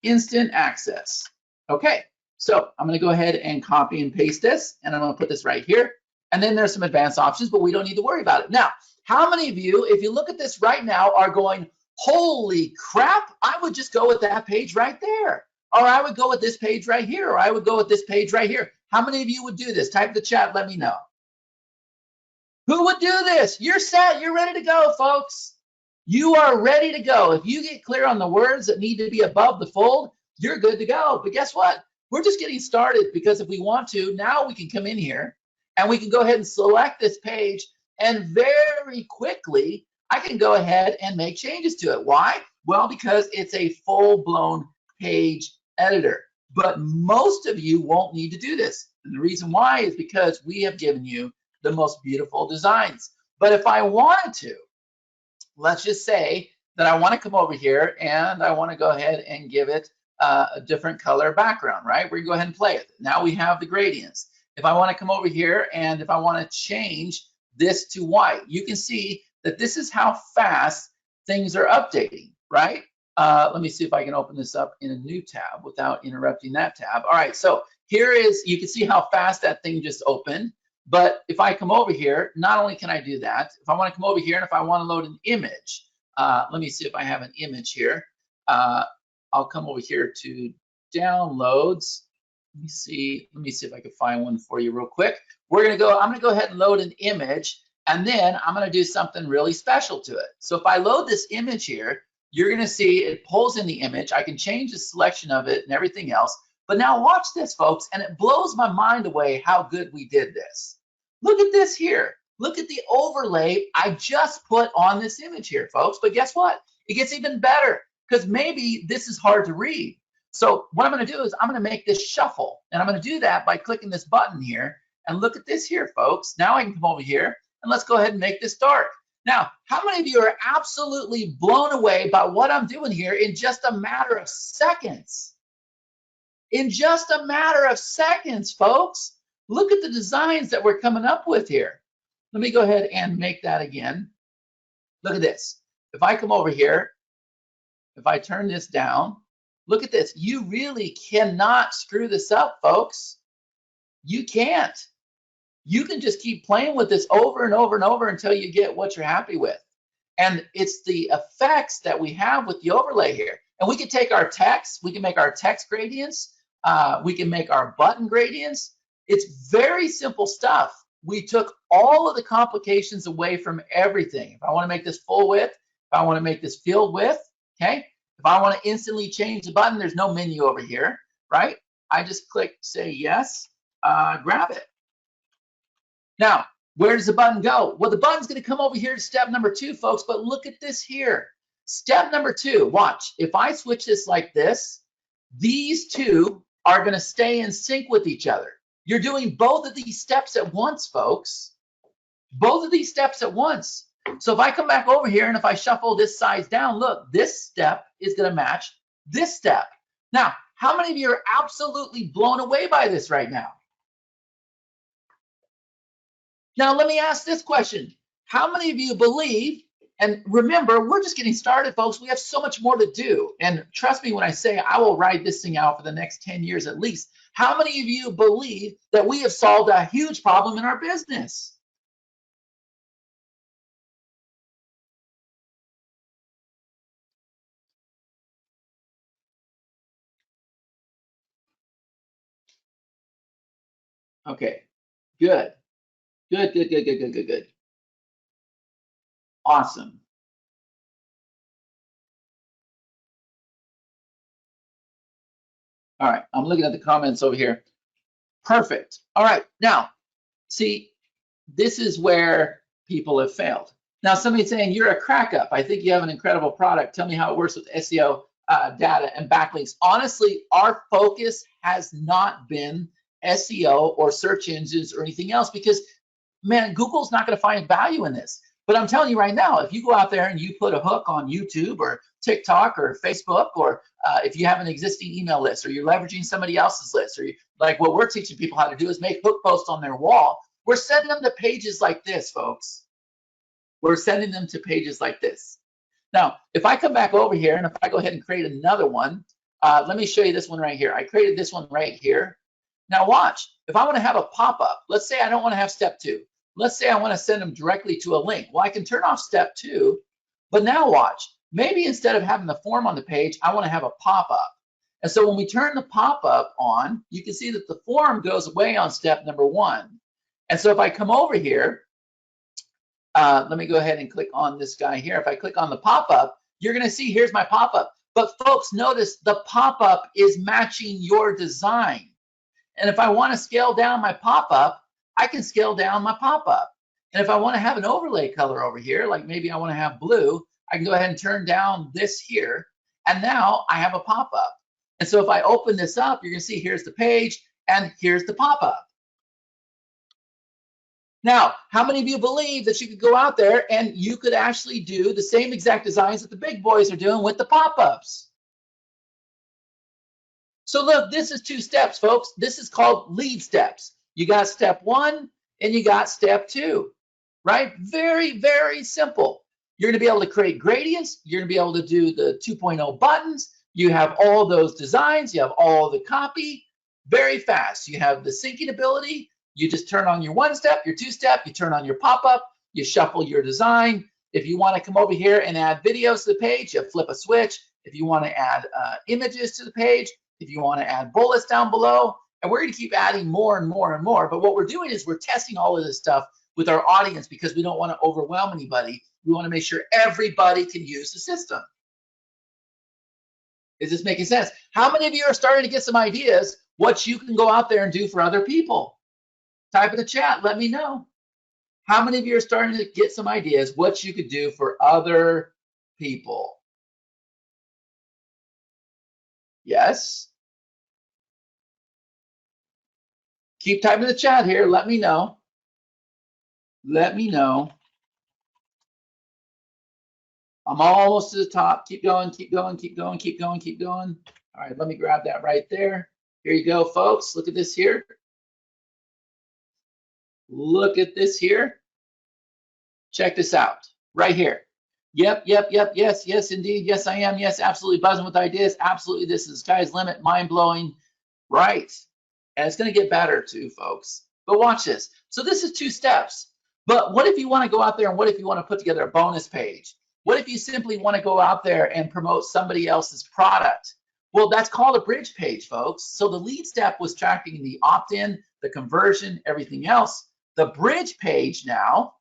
instant access. Okay, so I'm going to go ahead and copy and paste this, and I'm going to put this right here. And then there's some advanced options, but we don't need to worry about it. Now, how many of you, if you look at this right now, are going, holy crap, I would just go with that page right there. Or I would go with this page right here, or I would go with this page right here. How many of you would do this? Type in the chat, let me know. Who would do this? You're set, you're ready to go, folks. You are ready to go. If you get clear on the words that need to be above the fold, you're good to go. But guess what? We're just getting started, because if we want to, now we can come in here and we can go ahead and select this page, and very quickly, I can go ahead and make changes to it. Why? Well, because it's a full-blown page editor. But most of you won't need to do this. And the reason why is because we have given you the most beautiful designs. But if I wanted to, let's just say that I want to come over here and I want to go ahead and give it a different color background, right? We're going to go ahead and play it. Now we have the gradients. If I want to come over here and if I want to change this to white, you can see that this is how fast things are updating, right? Let me see if I can open this up in a new tab without interrupting that tab. All right, so here is, you can see how fast that thing just opened. But if I come over here, not only can I do that, if I want to come over here and if I want to load an image, let me see if I have an image here. I'll come over here to downloads. Let me see if I can find one for you real quick. I'm going to go ahead and load an image, and then I'm going to do something really special to it. So if I load this image here, you're going to see it pulls in the image. I can change the selection of it and everything else. But now watch this, folks, and it blows my mind away how good we did this. Look at this here. Look at the overlay I just put on this image here, folks. But guess what? It gets even better, because maybe this is hard to read. So what I'm going to do is I'm going to make this shuffle. And I'm going to do that by clicking this button here. And look at this here, folks. Now I can come over here and let's go ahead and make this dark. Now, how many of you are absolutely blown away by what I'm doing here in just a matter of seconds? In just a matter of seconds, folks. Look at the designs that we're coming up with here. Let me go ahead and make that again. Look at this. If I come over here, if I turn this down, look at this. You really cannot screw this up, folks. You can't. You can just keep playing with this over and over and over until you get what you're happy with. And it's the effects that we have with the overlay here. And we can take our text, we can make our text gradients, we can make our button gradients. It's very simple stuff. We took all of the complications away from everything. If I want to make this full width, if I want to make this field width, okay? If I want to instantly change the button, there's no menu over here, right? I just click say yes, grab it. Now, where does the button go? Well, the button's going to come over here to step number 2, folks, but look at this here. Step number 2, watch. If I switch this like this, these two are going to stay in sync with each other. You're doing both of these steps at once, folks. Both of these steps at once. So if I come back over here and if I shuffle this size down, look, this step is going to match this step. Now, how many of you are absolutely blown away by this right now? Now, let me ask this question. How many of you believe, and remember, we're just getting started, folks. We have so much more to do. And trust me when I say I will ride this thing out for the next 10 years at least. How many of you believe that we have solved a huge problem in our business? Okay, good. Good, good, good, good, good, good, good. Awesome. All right, I'm looking at the comments over here. Perfect. All right, now, see, this is where people have failed. Now, somebody's saying you're a crack up. I think you have an incredible product. Tell me how it works with SEO data and backlinks. Honestly, our focus has not been SEO or search engines or anything else because, man, Google's not going to find value in this. But I'm telling you right now, if you go out there and you put a hook on YouTube or TikTok or Facebook, or if you have an existing email list or you're leveraging somebody else's list, or like what we're teaching people how to do is make hook posts on their wall, we're sending them to pages like this, folks. We're sending them to pages like this. Now, if I come back over here and if I go ahead and create another one, let me show you this one right here. I created this one right here. Now watch, if I want to have a pop-up, let's say I don't want to have step 2. Let's say I want to send them directly to a link. Well, I can turn off step 2, but now watch. Maybe instead of having the form on the page, I want to have a pop-up. And so when we turn the pop-up on, you can see that the form goes away on step number 1. And so if I come over here, let me go ahead and click on this guy here. If I click on the pop-up, you're going to see here's my pop-up. But folks, notice the pop-up is matching your design. And if I want to scale down my pop-up, I can scale down my pop-up. And if I want to have an overlay color over here, like maybe I want to have blue, I can go ahead and turn down this here. And now I have a pop-up. And so if I open this up, you're going to see here's the page and here's the pop-up. Now, how many of you believe that you could go out there and you could actually do the same exact designs that the big boys are doing with the pop-ups? So look, this is 2 steps, folks. This is called lead steps. You got step 1 and you got step 2, right? Very, very simple. You're going to be able to create gradients. You're going to be able to do the 2.0 buttons. You have all those designs. You have all the copy. Very fast. You have the syncing ability. You just turn on your 1 step, your 2 step, you turn on your pop-up, you shuffle your design. If you want to come over here and add videos to the page, you flip a switch. If you want to add images to the page, if you want to add bullets down below, and we're going to keep adding more and more and more. But what we're doing is we're testing all of this stuff with our audience because we don't want to overwhelm anybody. We want to make sure everybody can use the system. Is this making sense? How many of you are starting to get some ideas what you can go out there and do for other people? Type in the chat, let me know. How many of you are starting to get some ideas what you could do for other people? Yes? Keep typing in the chat here, let me know. Let me know. I'm almost to the top. Keep going, keep going, keep going, keep going, keep going. All right, let me grab that right there. Here you go, folks. Look at this here. Look at this here. Check this out, right here. Yep, yes, indeed. Yes, I am. Yes, absolutely buzzing with ideas. Absolutely, this is the sky's limit, mind-blowing. Right. And it's going to get better too, folks. But watch this. So this is 2 steps. But what if you want to go out there and what if you want to put together a bonus page? What if you simply want to go out there and promote somebody else's product? Well, that's called a bridge page, folks. So the lead step was tracking the opt-in, the conversion, everything else. The bridge page now,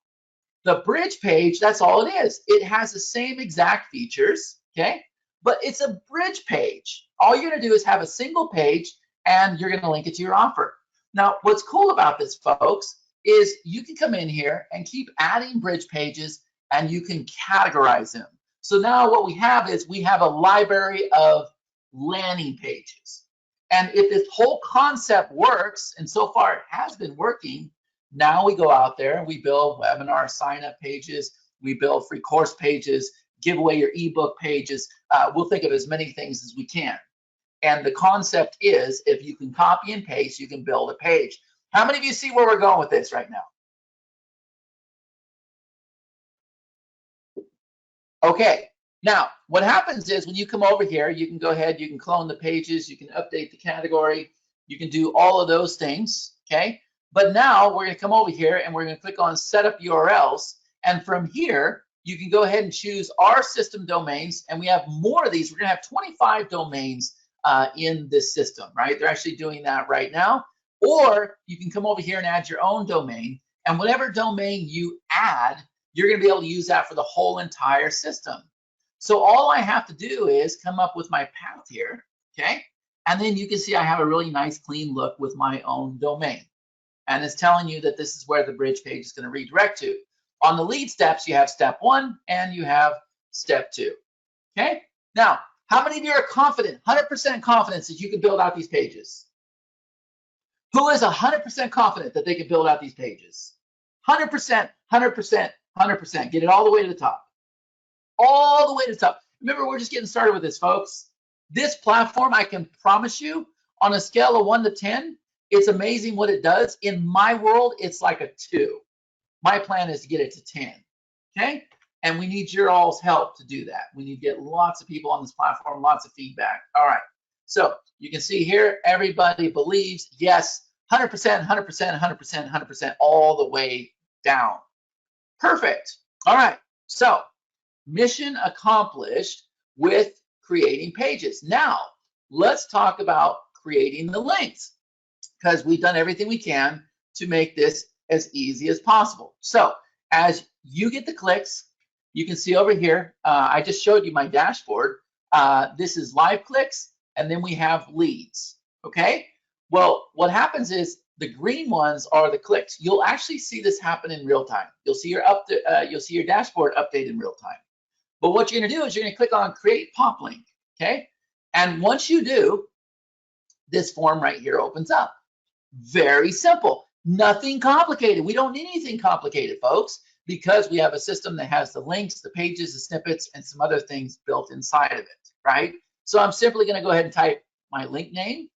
the bridge page, that's all it is. It has the same exact features, okay? But it's a bridge page. All you're going to do is have a single page and you're going to link it to your offer. Now, what's cool about this, folks, is you can come in here and keep adding bridge pages and you can categorize them. So now what we have is we have a library of landing pages. And if this whole concept works, and so far it has been working, now we go out there and we build webinar sign-up pages, we build free course pages, give away your ebook pages. We'll think of as many things as we can. And the concept is if you can copy and paste, you can build a page. How many of you see where we're going with this right now? Okay, now what happens is when you come over here, you can go ahead, you can clone the pages, you can update the category, you can do all of those things, okay? But now we're going to come over here and we're going to click on set up URLs. And from here, you can go ahead and choose our system domains. And we have more of these. We're going to have 25 domains in this system, right? They're actually doing that right now. Or you can come over here and add your own domain. And whatever domain you add, you're going to be able to use that for the whole entire system. So all I have to do is come up with my path here, okay? And then you can see I have a really nice clean look with my own domain. And it's telling you that this is where the bridge page is going to redirect to. On the lead steps, you have step 1 and you have step 2. Okay? Now, how many of you are confident, 100% confidence that you can build out these pages? Who is 100% confident that they can build out these pages? 100%, 100%, 100%. Get it all the way to the top. All the way to the top. Remember, we're just getting started with this, folks. This platform, I can promise you, on a scale of 1 to 10, it's amazing what it does. In my world, it's like a 2. My plan is to get it to 10. Okay? And we need your all's help to do that. We need to get lots of people on this platform, lots of feedback. All right. So you can see here, everybody believes, yes, 100%, 100%, 100%, 100%, all the way down. Perfect. All right. So mission accomplished with creating pages. Now, let's talk about creating the links, because we've done everything we can to make this as easy as possible. So as you get the clicks, you can see over here, I just showed you my dashboard. This is live clicks, and then we have leads, okay? Well, what happens is the green ones are the clicks. You'll actually see this happen in real time. You'll see your dashboard update in real time. But what you're gonna do is you're gonna click on Create Pop Link, okay? And once you do, this form right here opens up. Very simple, nothing complicated. We don't need anything complicated, folks, because we have a system that has the links, the pages, the snippets, and some other things built inside of it, right? So I'm simply gonna go ahead and type my link name,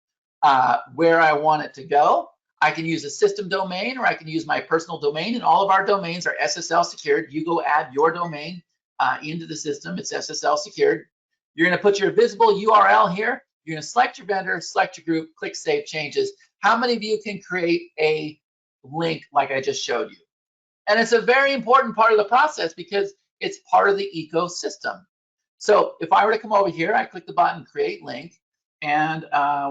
where I want it to go. I can use a system domain, or I can use my personal domain, and all of our domains are SSL secured. You go add your domain into the system, it's SSL secured. You're gonna put your visible URL here. You're gonna select your vendor, select your group, click Save Changes. How many of you can create a link like I just showed you? And it's a very important part of the process because it's part of the ecosystem. So if I were to come over here, I click the button Create Link, and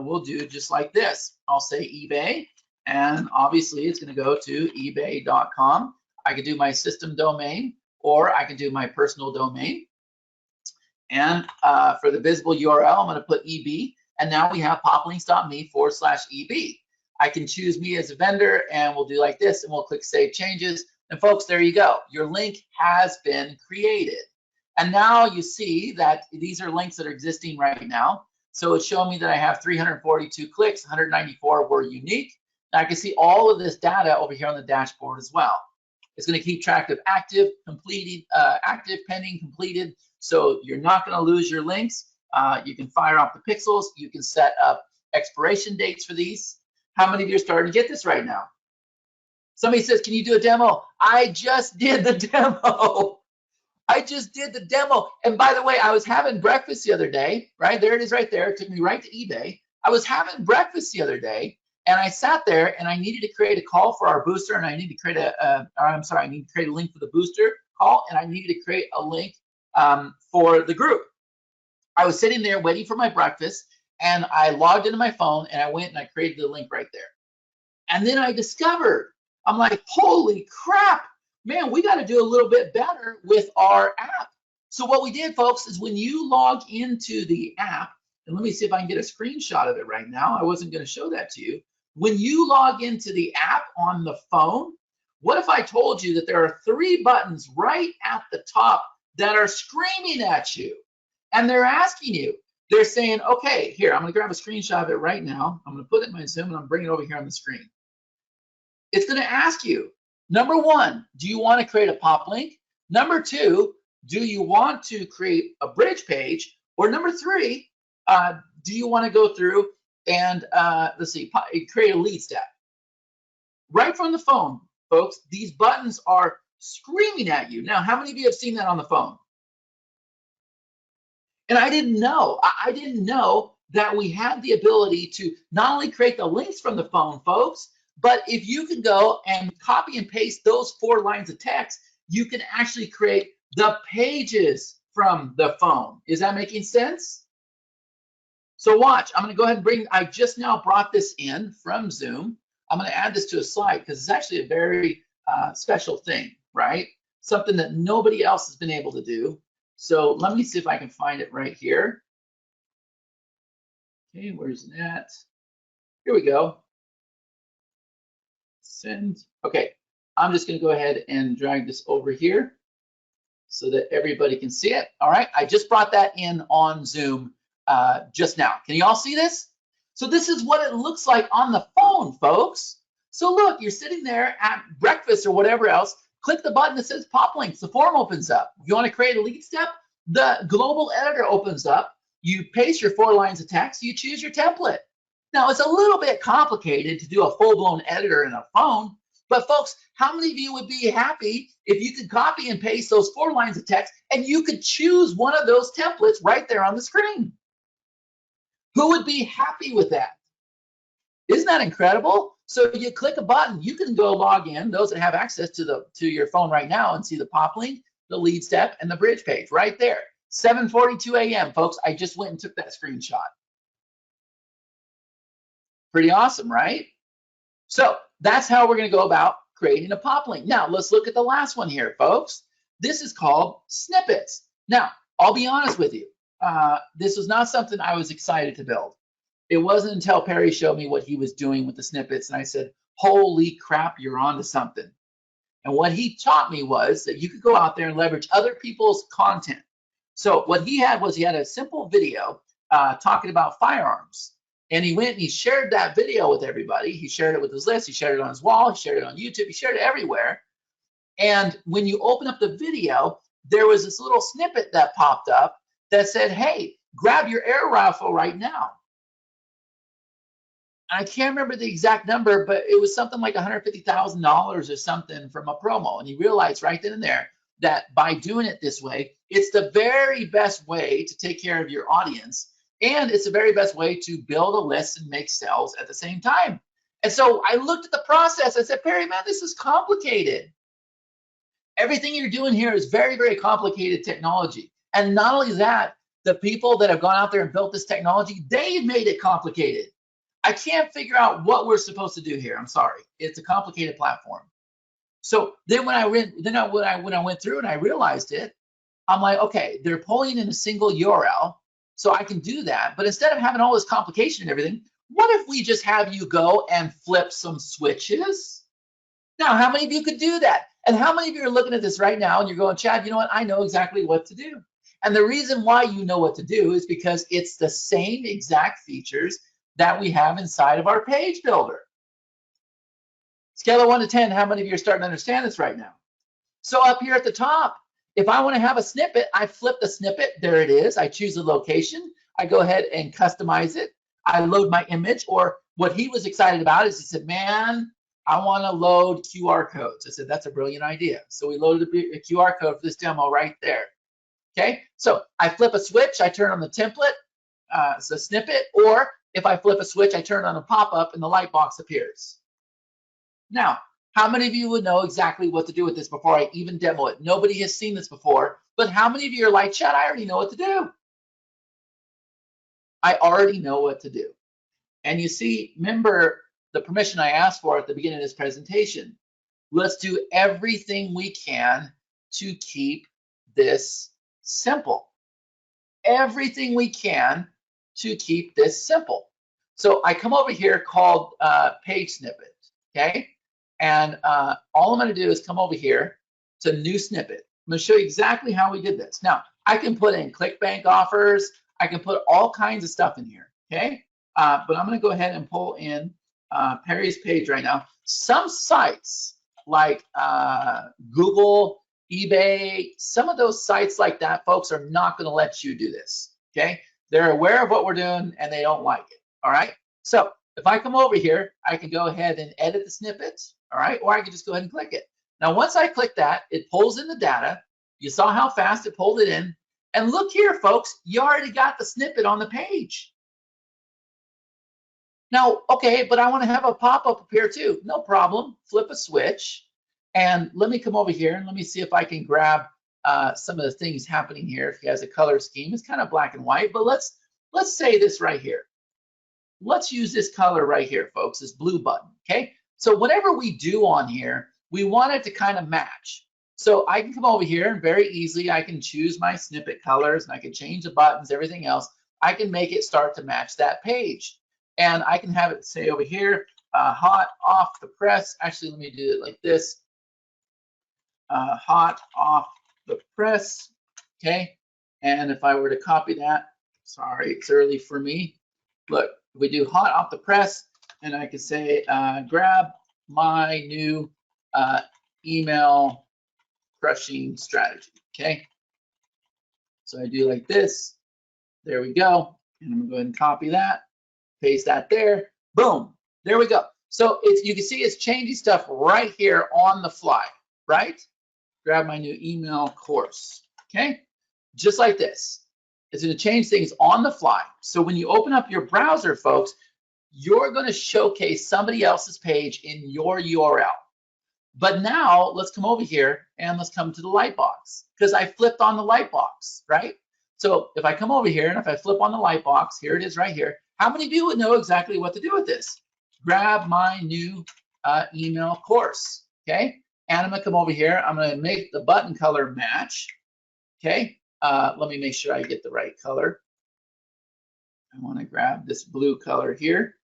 we'll do just like this. I'll say eBay, and obviously it's gonna go to ebay.com. I could do my system domain, or I can do my personal domain. And for the visible URL, I'm gonna put EB, and now we have poplinks.me/EB. I can choose me as a vendor, and we'll do like this, and we'll click Save Changes. And folks, there you go. Your link has been created. And now you see that these are links that are existing right now. So it's showing me that I have 342 clicks, 194 were unique. And I can see all of this data over here on the dashboard as well. It's going to keep track of active, completed, active, pending, completed. So you're not going to lose your links. You can fire off the pixels. You can set up expiration dates for these. How many of you are starting to get this right now? Somebody says, can you do a demo? I just did the demo. I just did the demo. And by the way, I was having breakfast the other day, right? There it is right there. It took me right to eBay. I was having breakfast the other day, and I sat there and I needed to create a call for our booster, and I need to create I need to create a link for the booster call, and I needed to create a link for the group. I was sitting there waiting for my breakfast, and I logged into my phone, and I went and I created the link right there. And then I discovered, I'm like, holy crap, man, we got to do a little bit better with our app. So what we did, folks, is when you log into the app, and let me see if I can get a screenshot of it right now. I wasn't going to show that to you. When you log into the app on the phone, what if I told you that there are 3 buttons right at the top that are screaming at you? And they're asking you, they're saying, okay, here, I'm going to grab a screenshot of it right now. I'm going to put it in my Zoom, and I'm bringing it over here on the screen. It's going to ask you, number 1, do you want to create a pop link? Number 2, do you want to create a bridge page? Or number 3, do you want to go through and let's see, create a lead step? Right from the phone, folks, these buttons are screaming at you. Now, how many of you have seen that on the phone? And I didn't know. I didn't know that we had the ability to not only create the links from the phone, folks, but if you can go and copy and paste those 4 lines of text, you can actually create the pages from the phone. Is that making sense? So watch, I'm going to go ahead and I just now brought this in from Zoom. I'm going to add this to a slide because it's actually a very special thing, right? Something that nobody else has been able to do. So let me see if I can find it right here. Okay, where's that? Here we go. Send. Okay, I'm just going to go ahead and drag this over here so that everybody can see it. All right, I just brought that in on Zoom just now. Can you all see this? So this is what it looks like on the phone, folks. So look, you're sitting there at breakfast or whatever else, click the button that says PopLinks, the form opens up. If you want to create a lead step, the global editor opens up. You paste your 4 lines of text, you choose your template. Now, it's a little bit complicated to do a full-blown editor in a phone, but folks, how many of you would be happy if you could copy and paste those 4 lines of text and you could choose one of those templates right there on the screen? Who would be happy with that? Isn't that incredible? So you click a button, you can go log in, those that have access to your phone right now, and see the pop link, the lead step, and the bridge page right there. 7:42 a.m., folks. I just went and took that screenshot. Pretty awesome, right? So that's how we're going to go about creating a pop link. Now, let's look at the last one here, folks. This is called snippets. Now, I'll be honest with you. This was not something I was excited to build. It wasn't until Perry showed me what he was doing with the snippets, and I said, holy crap, you're onto something. And what he taught me was that you could go out there and leverage other people's content. So what he had was he had a simple video talking about firearms. And he went and he shared that video with everybody. He shared it with his list. He shared it on his wall. He shared it on YouTube. He shared it everywhere. And when you open up the video, there was this little snippet that popped up that said, hey, grab your air rifle right now. I can't remember the exact number, but it was something like $150,000 or something from a promo. And he realized right then and there that by doing it this way, it's the very best way to take care of your audience. And it's the very best way to build a list and make sales at the same time. And so I looked at the process. I said, Perry, man, this is complicated. Everything you're doing here is very, very complicated technology. And not only that, the people that have gone out there and built this technology, they've made it complicated. I can't figure out what we're supposed to do here. I'm sorry. It's a complicated platform. So then when I went through and I realized it, I'm like, okay, they're pulling in a single URL, so I can do that. But instead of having all this complication and everything, what if we just have you go and flip some switches? Now, how many of you could do that? And how many of you are looking at this right now and you're going, Chad, you know what? I know exactly what to do. And the reason why you know what to do is because it's the same exact features that we have inside of our page builder. Scale of 1 to 10, how many of you are starting to understand this right now? So up here at the top, if I want to have a snippet, I flip the snippet. There it is. I choose the location. I go ahead and customize it. I load my image, or what he was excited about is he said, man, I want to load QR codes. I said, that's a brilliant idea. So we loaded a QR code for this demo right there. Okay, so I flip a switch. I turn on the template, it's a snippet, or if I flip a switch, I turn on a pop-up and the light box appears. Now, how many of you would know exactly what to do with this before I even demo it? Nobody has seen this before, but how many of you are like, Chad, I already know what to do. I already know what to do. And you see, remember the permission I asked for at the beginning of this presentation. Let's do everything we can to keep this simple. Everything we can to keep this simple. So I come over here called page snippet, okay? And all I'm gonna do is come over here to new snippet. I'm gonna show you exactly how we did this. Now, I can put in ClickBank offers. I can put all kinds of stuff in here, okay? But I'm gonna go ahead and pull in Perry's page right now. Some sites like Google, eBay, some of those sites like that, folks, are not gonna let you do this, okay? They're aware of what we're doing and they don't like it, all right? So if I come over here, I can go ahead and edit the snippets, all right? Or I can just go ahead and click it. Now, once I click that, it pulls in the data. You saw how fast it pulled it in. And look here, folks, you already got the snippet on the page. Now, okay, but I want to have a pop-up appear too. No problem. Flip a switch. And let me come over here and let me see if I can grab some of the things happening here. If he has a color scheme, it's kind of black and white, but let's say this right here. Let's use this color right here, folks, this blue button, okay? So whatever we do on here, we want it to kind of match. So I can come over here and very easily, I can choose my snippet colors and I can change the buttons, everything else. I can make it start to match that page. And I can have it say over here, hot off the press. Actually, let me do it like this. hot off the press, okay? And if I were to copy that, sorry, it's early for me. Look, we do hot off the press, and I could say, grab my new email crushing strategy, okay? So I do like this, there we go. And I'm gonna go ahead and copy that, paste that there, boom, there we go. So it's, you can see it's changing stuff right here on the fly, right? Grab my new email course, okay? Just like this. It's gonna change things on the fly. So when you open up your browser, folks, you're gonna showcase somebody else's page in your URL. But now let's come over here and let's come to the light box, because I flipped on the light box, right? So if I come over here and if I flip on the light box, here it is right here. How many of you would know exactly what to do with this? Grab my new email course, okay? And I'm gonna come over here, I'm gonna make the button color match, okay? Let me make sure I get the right color. I wanna grab this blue color here.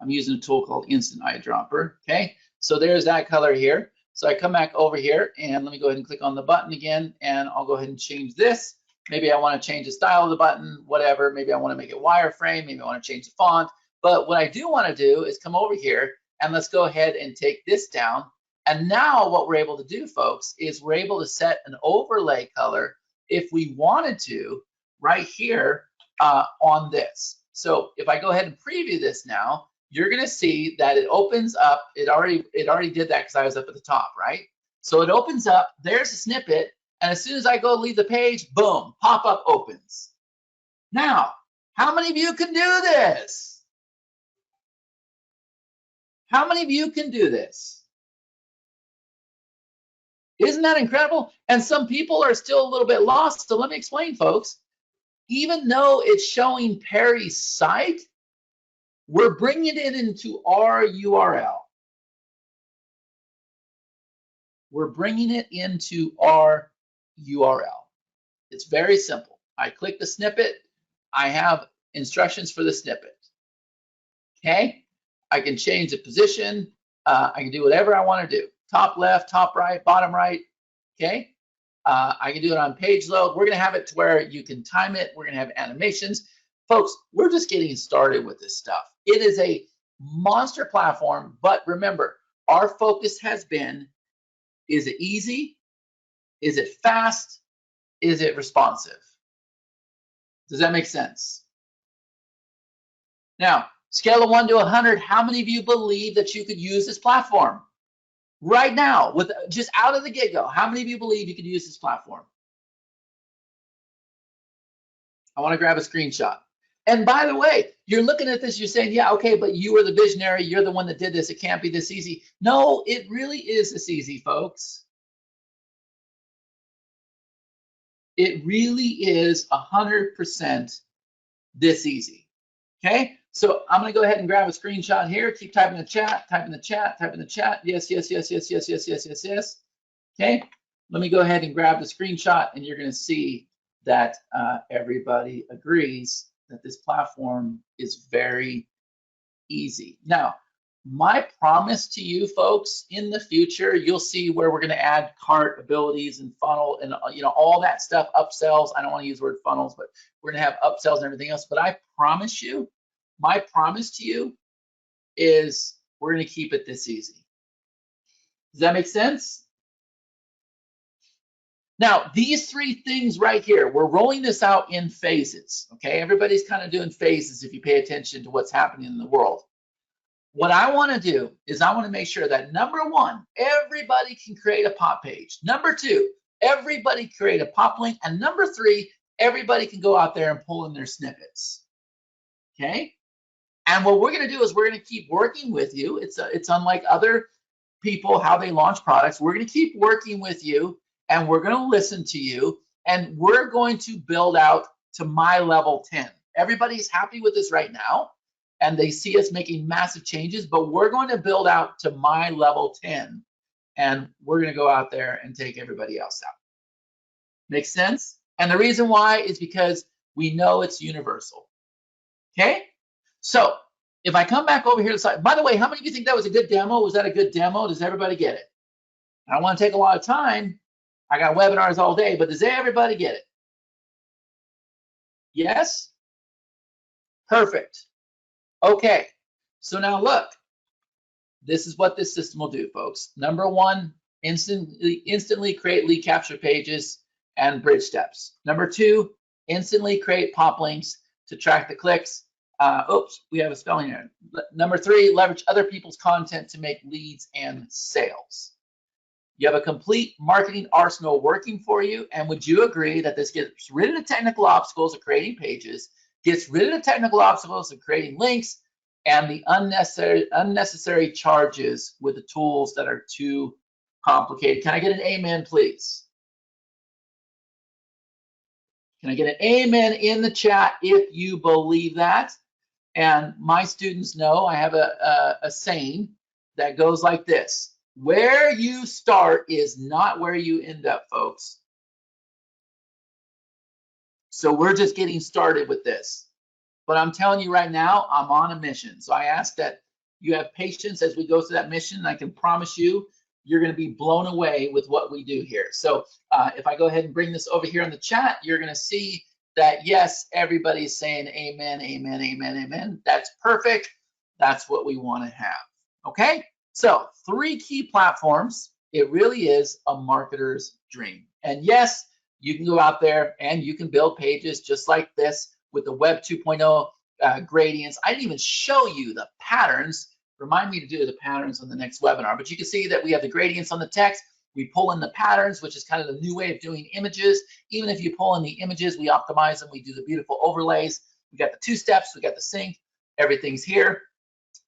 I'm using a tool called Instant Eyedropper, okay? So there's that color here. So I come back over here and let me go ahead and click on the button again, and I'll go ahead and change this. Maybe I want to change the style of the button, whatever. Maybe I want to make it wireframe. Maybe I want to change the font. But what I do want to do is come over here and let's go ahead and take this down. And now what we're able to do, folks, is we're able to set an overlay color if we wanted to right here on this. So if I go ahead and preview this now, you're gonna see that it opens up. It already did that because I was up at the top, right? So it opens up, there's a snippet, and as soon as I go leave the page, boom, pop-up opens. Now, how many of you can do this? How many of you can do this? Isn't that incredible? And some people are still a little bit lost, so let me explain, folks. Even though it's showing Perry's site, we're bringing it into our URL. We're bringing it into our URL. It's very simple. I click the snippet. I have instructions for the snippet. Okay? I can change the position. I can do whatever I want to do. Top left, top right, bottom right. Okay? I can do it on page load. We're going to have it to where you can time it. We're going to have animations. Folks, we're just getting started with this stuff. It is a monster platform, but remember, our focus has been, is it easy? Is it fast? Is it responsive? Does that make sense? Now, scale of 1 to 100, how many of you believe that you could use this platform? Right now, with just out of the get-go, how many of you believe you could use this platform? I want to grab a screenshot. And by the way, you're looking at this, you're saying, yeah, okay, but you were the visionary, you're the one that did this, it can't be this easy. No, it really is this easy, folks. It really is 100% this easy, okay? So I'm gonna go ahead and grab a screenshot here, keep typing the chat, type in the chat, type in the chat, yes, yes, yes, yes, yes, yes, yes, yes, yes, okay? Let me go ahead and grab the screenshot and you're gonna see that everybody agrees that this platform is very easy. Now, my promise to you folks, in the future, you'll see where we're gonna add cart abilities and funnel and all that stuff, upsells. I don't wanna use the word funnels, but we're gonna have upsells and everything else. But I promise you, my promise to you is we're gonna keep it this easy. Does that make sense? Now, these three things right here, we're rolling this out in phases, okay? Everybody's kind of doing phases if you pay attention to what's happening in the world. What I want to do is I want to make sure that number one, everybody can create a pop page. Number two, everybody create a pop link. And number three, everybody can go out there and pull in their snippets, okay? And what we're going to do is we're going to keep working with you. It's unlike other people, how they launch products. We're going to keep working with you, and we're going to listen to you, and we're going to build out to my level 10. Everybody's happy with this right now, and they see us making massive changes, but we're going to build out to my level 10, and we're going to go out there and take everybody else out. Make sense? And the reason why is because we know it's universal. Okay? So if I come back over here to the side, by the way, how many of you think that was a good demo? Was that a good demo? Does everybody get it? I don't want to take a lot of time. I got webinars all day, but does everybody get it? Yes? Perfect. Okay. So now look, this is what this system will do, folks. Number one, instantly create lead capture pages and bridge steps. Number two, instantly create pop links to track the clicks. Oops, we have a spelling error. Number three, leverage other people's content to make leads and sales. You have a complete marketing arsenal working for you. And would you agree that this gets rid of the technical obstacles of creating pages, gets rid of the technical obstacles of creating links, and the unnecessary charges with the tools that are too complicated? Can I get an amen, please? Can I get an amen in the chat if you believe that? And my students know I have a saying that goes like this: where you start is not where you end up, folks. So we're just getting started with this. But I'm telling you right now, I'm on a mission. So I ask that you have patience as we go through that mission. I can promise you, you're going to be blown away with what we do here. So if I go ahead and bring this over here in the chat, you're going to see that, yes, everybody's saying amen, amen, amen, amen. That's perfect. That's what we want to have. Okay? So 3 key platforms. It really is a marketer's dream. And yes, you can go out there and you can build pages just like this with the Web 2.0 gradients. I didn't even show you the patterns. Remind me to do the patterns on the next webinar. But you can see that we have the gradients on the text. We pull in the patterns, which is kind of the new way of doing images. Even if you pull in the images, we optimize them. We do the beautiful overlays. We got the 2 steps. We got the sync. Everything's here.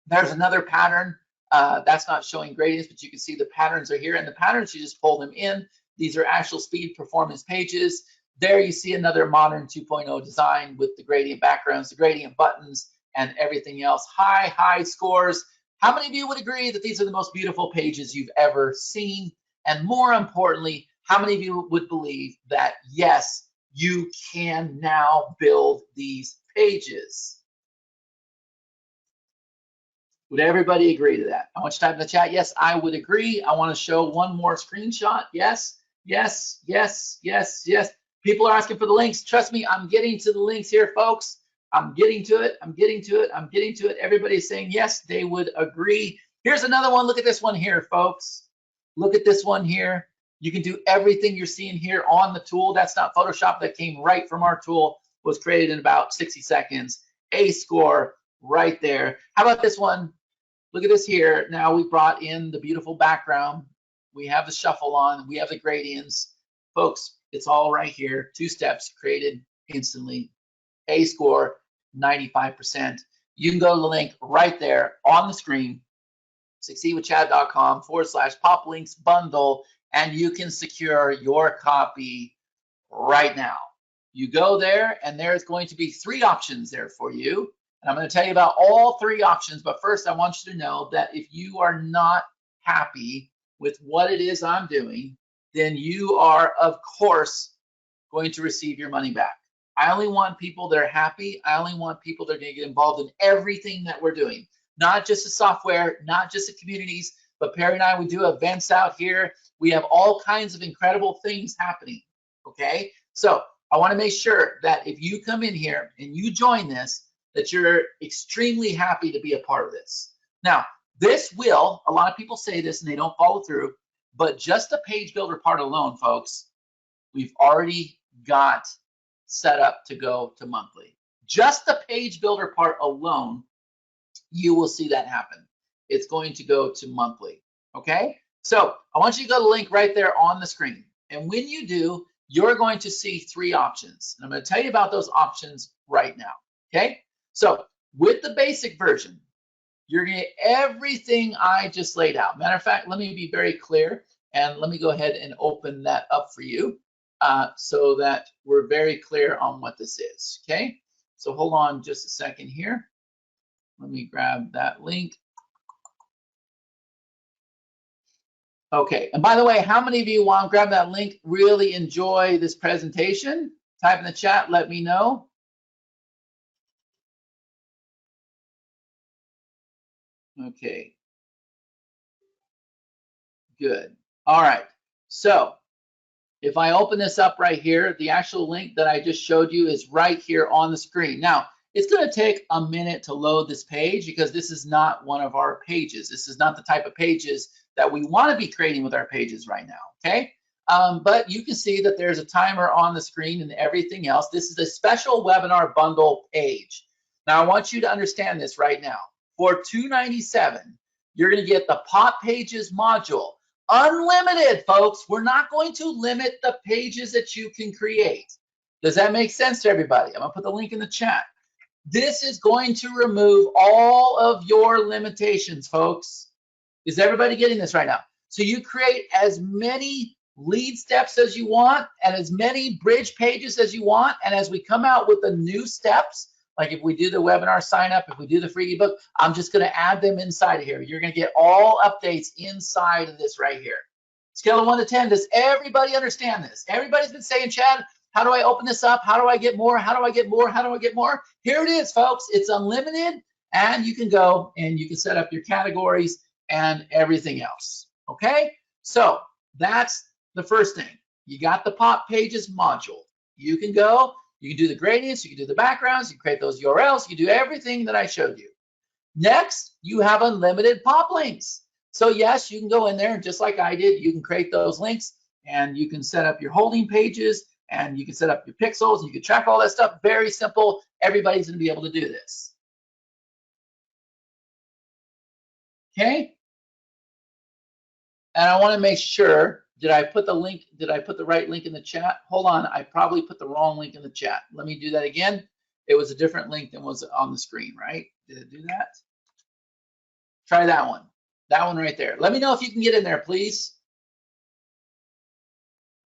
There's another pattern. That's not showing gradients, but you can see the patterns are here. And the patterns, you just pull them in. These are actual speed performance pages. There you see another modern 2.0 design with the gradient backgrounds, the gradient buttons, and everything else. High scores. How many of you would agree that these are the most beautiful pages you've ever seen? And more importantly, how many of you would believe that, yes, you can now build these pages? Would everybody agree to that? I want you to type in the chat, yes, I would agree. I want to show one more screenshot. Yes, yes, yes, yes, yes. People are asking for the links. Trust me, I'm getting to the links here, folks. I'm getting to it. I'm getting to it. I'm getting to it. Everybody's saying yes, they would agree. Here's another one. Look at this one here, folks. Look at this one here. You can do everything you're seeing here on the tool. That's not Photoshop. That came right from our tool. Was created in about 60 seconds. A score right there. How about this one? Look at this here. Now we brought in the beautiful background. We have the shuffle on. We have the gradients. Folks, it's all right here. 2 steps created instantly. A score, 95%. You can go to the link right there on the screen, succeedwithchad.com/PopLinks Bundle, and you can secure your copy right now. You go there, and there's going to be 3 options there for you. And I'm going to tell you about all 3 options. But first, I want you to know that if you are not happy with what it is I'm doing, then you are, of course, going to receive your money back. I only want people that are happy. I only want people that are going to get involved in everything that we're doing, not just the software, not just the communities, but Perry and I, we do events out here. We have all kinds of incredible things happening, okay? So I want to make sure that if you come in here and you join this, that you're extremely happy to be a part of this. Now, this will, a lot of people say this and they don't follow through, but just the page builder part alone, folks, we've already got set up to go to monthly. Just the page builder part alone, you will see that happen. It's going to go to monthly, okay? So I want you to go to the link right there on the screen. And when you do, you're going to see 3 options. And I'm going to tell you about those options right now, okay? So with the basic version, you're going to get everything I just laid out. Matter of fact, let me be very clear, and let me go ahead and open that up for you so that we're very clear on what this is, okay? So hold on just a second here. Let me grab that link. Okay, and by the way, how many of you want to grab that link, really enjoy this presentation? Type in the chat, let me know. Okay, good. All right. So if I open this up right here, the actual link that I just showed you is right here on the screen. Now, it's going to take a minute to load this page because this is not one of our pages. This is not the type of pages that we want to be creating with our pages right now, okay? But you can see that there's a timer on the screen and everything else. This is a special webinar bundle page. Now, I want you to understand this right now. For $297, you're going to get the Pop Pages module. Unlimited, folks. We're not going to limit the pages that you can create. Does that make sense to everybody? I'm going to put the link in the chat. This is going to remove all of your limitations, folks. Is everybody getting this right now? So you create as many lead steps as you want and as many bridge pages as you want. And as we come out with the new steps, like if we do the webinar sign up, if we do the free ebook, I'm just going to add them inside of here. You're going to get all updates inside of this right here. Scale of 1 to 10. Does everybody understand this? Everybody's been saying, Chad, how do I open this up? How do I get more? How do I get more? How do I get more? Here it is, folks. It's unlimited, and you can go and you can set up your categories and everything else. Okay? So that's the first thing. You got the Pop Pages module. You can go, you can do the gradients, you can do the backgrounds, you can create those URLs, you can do everything that I showed you. Next, you have unlimited pop links. So yes, you can go in there and just like I did, you can create those links and you can set up your holding pages and you can set up your pixels and you can track all that stuff. Very simple. Everybody's going to be able to do this. Okay? And I want to make sure, did I put the link, did I put the right link in the chat? Hold on, I probably put the wrong link in the chat. Let me do that again. It was a different link than was on the screen, right? Did it do that? Try that one. That one right there. Let me know if you can get in there, please.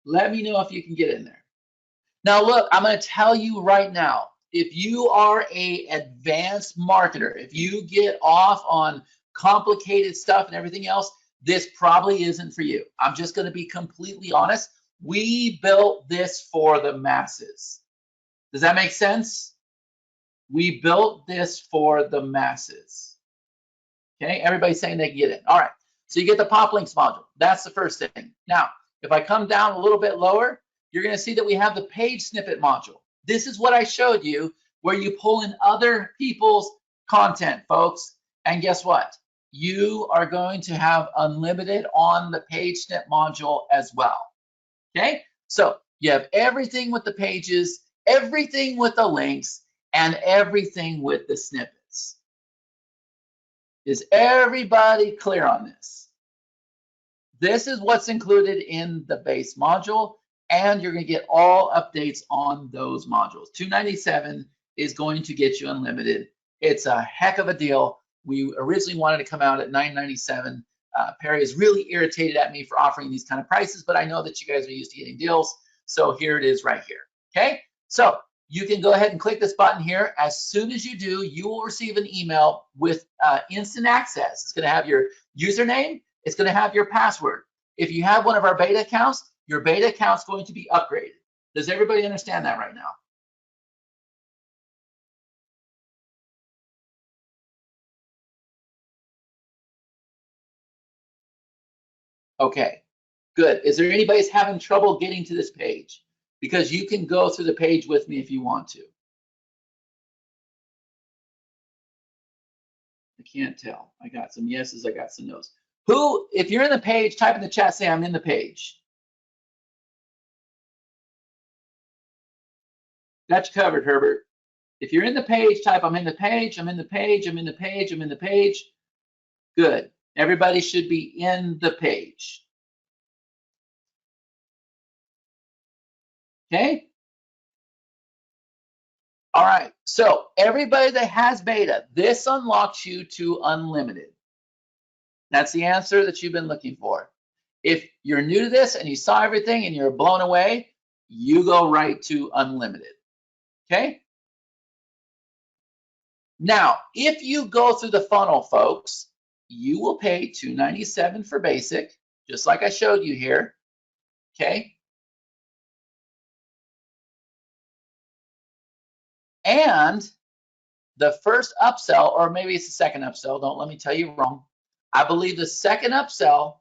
Let me know if you can get in there. Now, look, I'm going to tell you right now, if you are an advanced marketer, if you get off on complicated stuff and everything else, this probably isn't for you. I'm just going to be completely honest. We built this for the masses. Does that make sense? We built this for the masses. Okay, everybody's saying they can get it. All right, so you get the PopLinks module. That's the first thing. Now, if I come down a little bit lower, you're going to see that we have the page snippet module. This is what I showed you where you pull in other people's content, folks. And guess what? You are going to have unlimited on the page snip module as well. Okay, so you have everything with the pages, everything with the links, and everything with the snippets. Is everybody clear on this? This is what's included in the base module, and you're going to get all updates on those modules. $297 is going to get you unlimited. It's a heck of a deal. We originally wanted to come out at $997. Perry is really irritated at me for offering these kind of prices, but I know that you guys are used to getting deals, so here it is right here. Okay, so you can go ahead and click this button here. As soon as you do, you will receive an email with instant access. It's going to have your username. It's going to have your password. If you have one of our beta accounts, your beta account is going to be upgraded. Does everybody understand that right now? Okay, good. Is there anybody that's having trouble getting to this page? Because you can go through the page with me if you want to. I can't tell. I got some yeses, I got some nos. Who, if you're in the page, type in the chat, say I'm in the page. Got you covered, Herbert. If you're in the page, type I'm in the page, I'm in the page, I'm in the page, I'm in the page. Good. Everybody should be in the page. Okay? All right. So everybody that has beta, this unlocks you to unlimited. That's the answer that you've been looking for. If you're new to this and you saw everything and you're blown away, you go right to unlimited. Okay? Now, if you go through the funnel, folks, you will pay $297 for basic, just like I showed you here. Okay? And the first upsell, or maybe it's the second upsell, don't let me tell you wrong. I believe the second upsell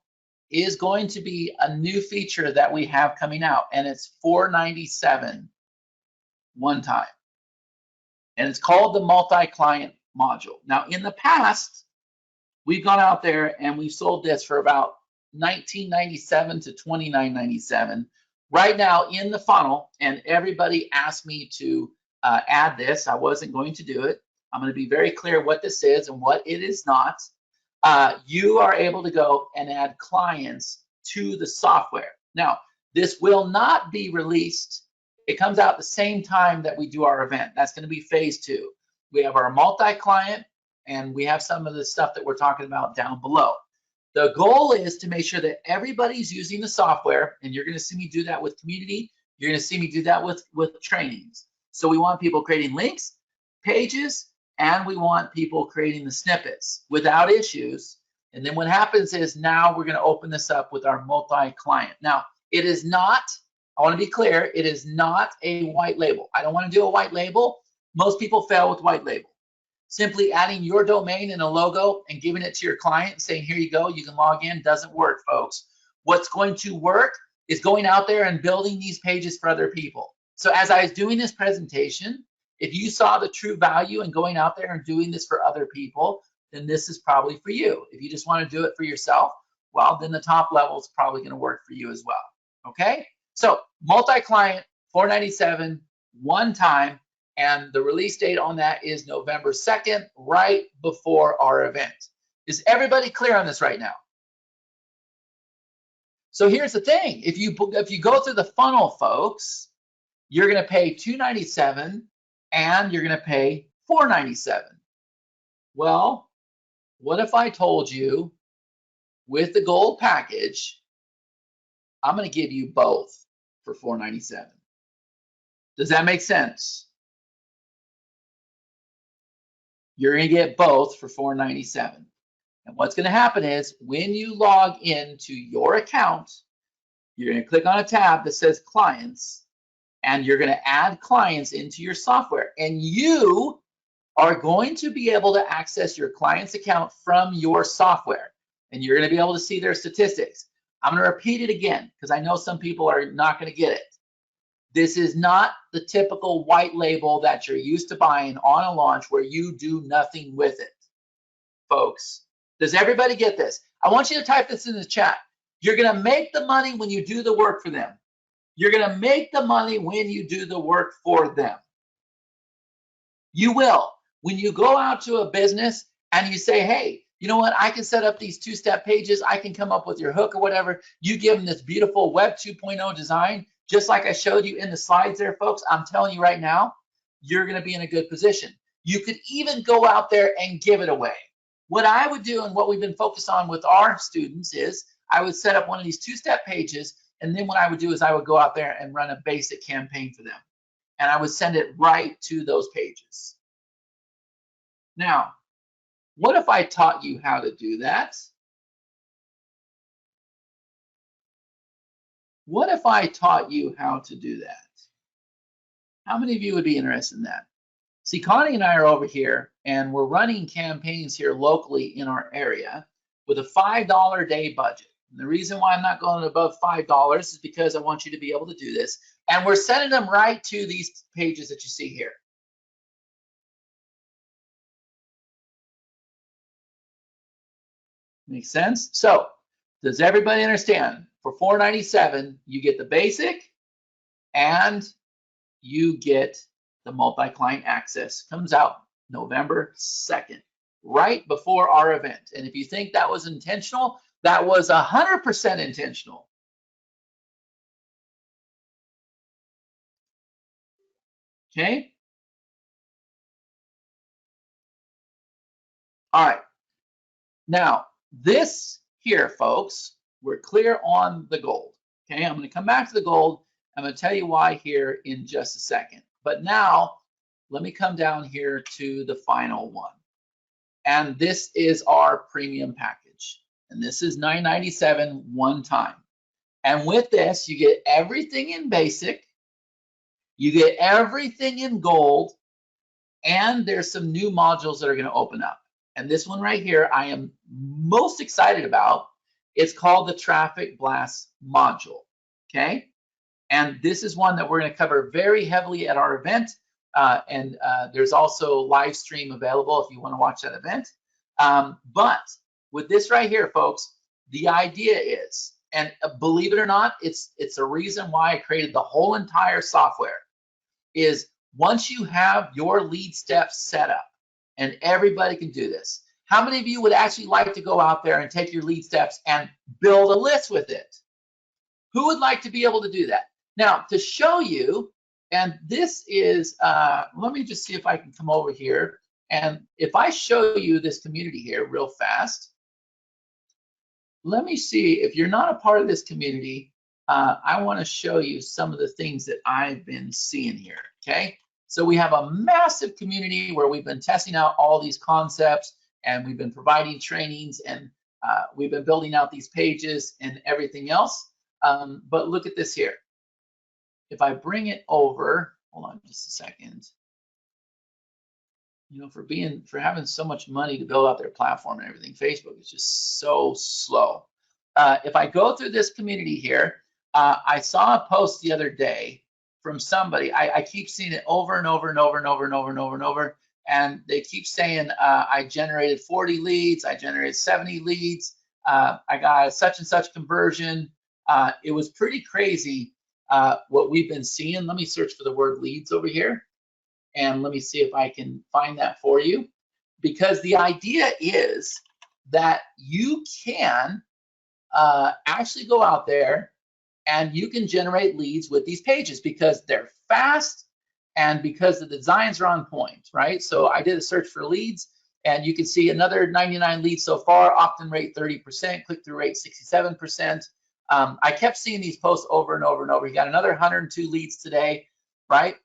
is going to be a new feature that we have coming out, and it's $497 one time. And it's called the multi-client module. Now, in the past, we've gone out there and we've sold this for about $19.97 to $29.97 right now in the funnel. And everybody asked me to add this. I wasn't going to do it. I'm going to be very clear what this is and what it is not. You are able to go and add clients to the software. Now, this will not be released. It comes out the same time that we do our event. That's going to be phase 2. We have our multi-client, and we have some of the stuff that we're talking about down below. The goal is to make sure that everybody's using the software, and you're going to see me do that with community. You're going to see me do that with trainings. So we want people creating links, pages, and we want people creating the snippets without issues. And then what happens is now we're going to open this up with our multi-client. Now, it is not, I want to be clear, it is not a white label. I don't want to do a white label. Most people fail with white label. Simply adding your domain and a logo and giving it to your client and saying, here you go, you can log in, doesn't work, folks. What's going to work is going out there and building these pages for other people. So as I was doing this presentation, if you saw the true value in going out there and doing this for other people, then this is probably for you. If you just want to do it for yourself, well, then the top level is probably going to work for you as well. Okay? So multi-client, $497, one time. And the release date on that is November 2nd, right before our event. Is everybody clear on this right now? So here's the thing. If you go through the funnel, folks, you're going to pay $297 and you're going to pay $497. Well, what if I told you with the gold package, I'm going to give you both for $497? Does that make sense? You're going to get both for $497. And what's going to happen is when you log into your account, you're going to click on a tab that says clients, and you're going to add clients into your software. And you are going to be able to access your client's account from your software. And you're going to be able to see their statistics. I'm going to repeat it again because I know some people are not going to get it. This is not the typical white label that you're used to buying on a launch where you do nothing with it, folks. Does everybody get this? I want you to type this in the chat. You're going to make the money when you do the work for them. You're going to make the money when you do the work for them. You will. When you go out to a business and you say, hey, you know what? I can set up these two-step pages. I can come up with your hook or whatever. You give them this beautiful Web 2.0 design. Just like I showed you in the slides there, folks, I'm telling you right now, you're going to be in a good position. You could even go out there and give it away. What I would do and what we've been focused on with our students is I would set up one of these two-step pages, and then what I would do is I would go out there and run a basic campaign for them. And I would send it right to those pages. Now, what if I taught you how to do that? What if I taught you how to do that? How many of you would be interested in that? See, Connie and I are over here, and we're running campaigns here locally in our area with a $5 a day budget. And the reason why I'm not going above $5 is because I want you to be able to do this. And we're sending them right to these pages that you see here. Makes sense? So, does everybody understand? For $497, you get the basic and you get the multi-client access. Comes out November 2nd, right before our event. And if you think that was intentional, that was 100% intentional. Okay? All right. Now, this here, folks, we're clear on the gold. Okay, I'm going to come back to the gold. I'm going to tell you why here in just a second. But now, let me come down here to the final one. And this is our premium package. And this is $997 one time. And with this, you get everything in basic. You get everything in gold. And there's some new modules that are going to open up. And this one right here, I am most excited about It's called the Traffic Blast module, okay? And this is one that we're going to cover very heavily at our event. There's also live stream available if you want to watch that event. But with this right here, folks, the idea is, and believe it or not, it's a reason why I created the whole entire software, is once you have your lead steps set up, and everybody can do this, how many of you would actually like to go out there and take your lead steps and build a list with it? Who would like to be able to do that? Now, to show you, and this is, let me just see if I can come over here. And if I show you this community here real fast, let me see, if you're not a part of this community, I want to show you some of the things that I've been seeing here, okay? So we have a massive community where we've been testing out all these concepts, and we've been providing trainings, and we've been building out these pages and everything else. But look at this here. If I bring it over, hold on just a second. You know, for having so much money to build out their platform and everything, Facebook is just so slow. If I go through this community here, I saw a post the other day from somebody. I keep seeing it over and over and over and over and over and over and over. And they keep saying, I generated 40 leads, I generated 70 leads, I got such and such conversion. It was pretty crazy what we've been seeing. Let me search for the word leads over here, and let me see if I can find that for you. Because the idea is that you can actually go out there and you can generate leads with these pages because they're fast and because the designs are on point, right? So I did a search for leads, and you can see another 99 leads so far, opt-in rate 30%, click-through rate 67%. I kept seeing these posts over and over and over. You got another 102 leads today, right?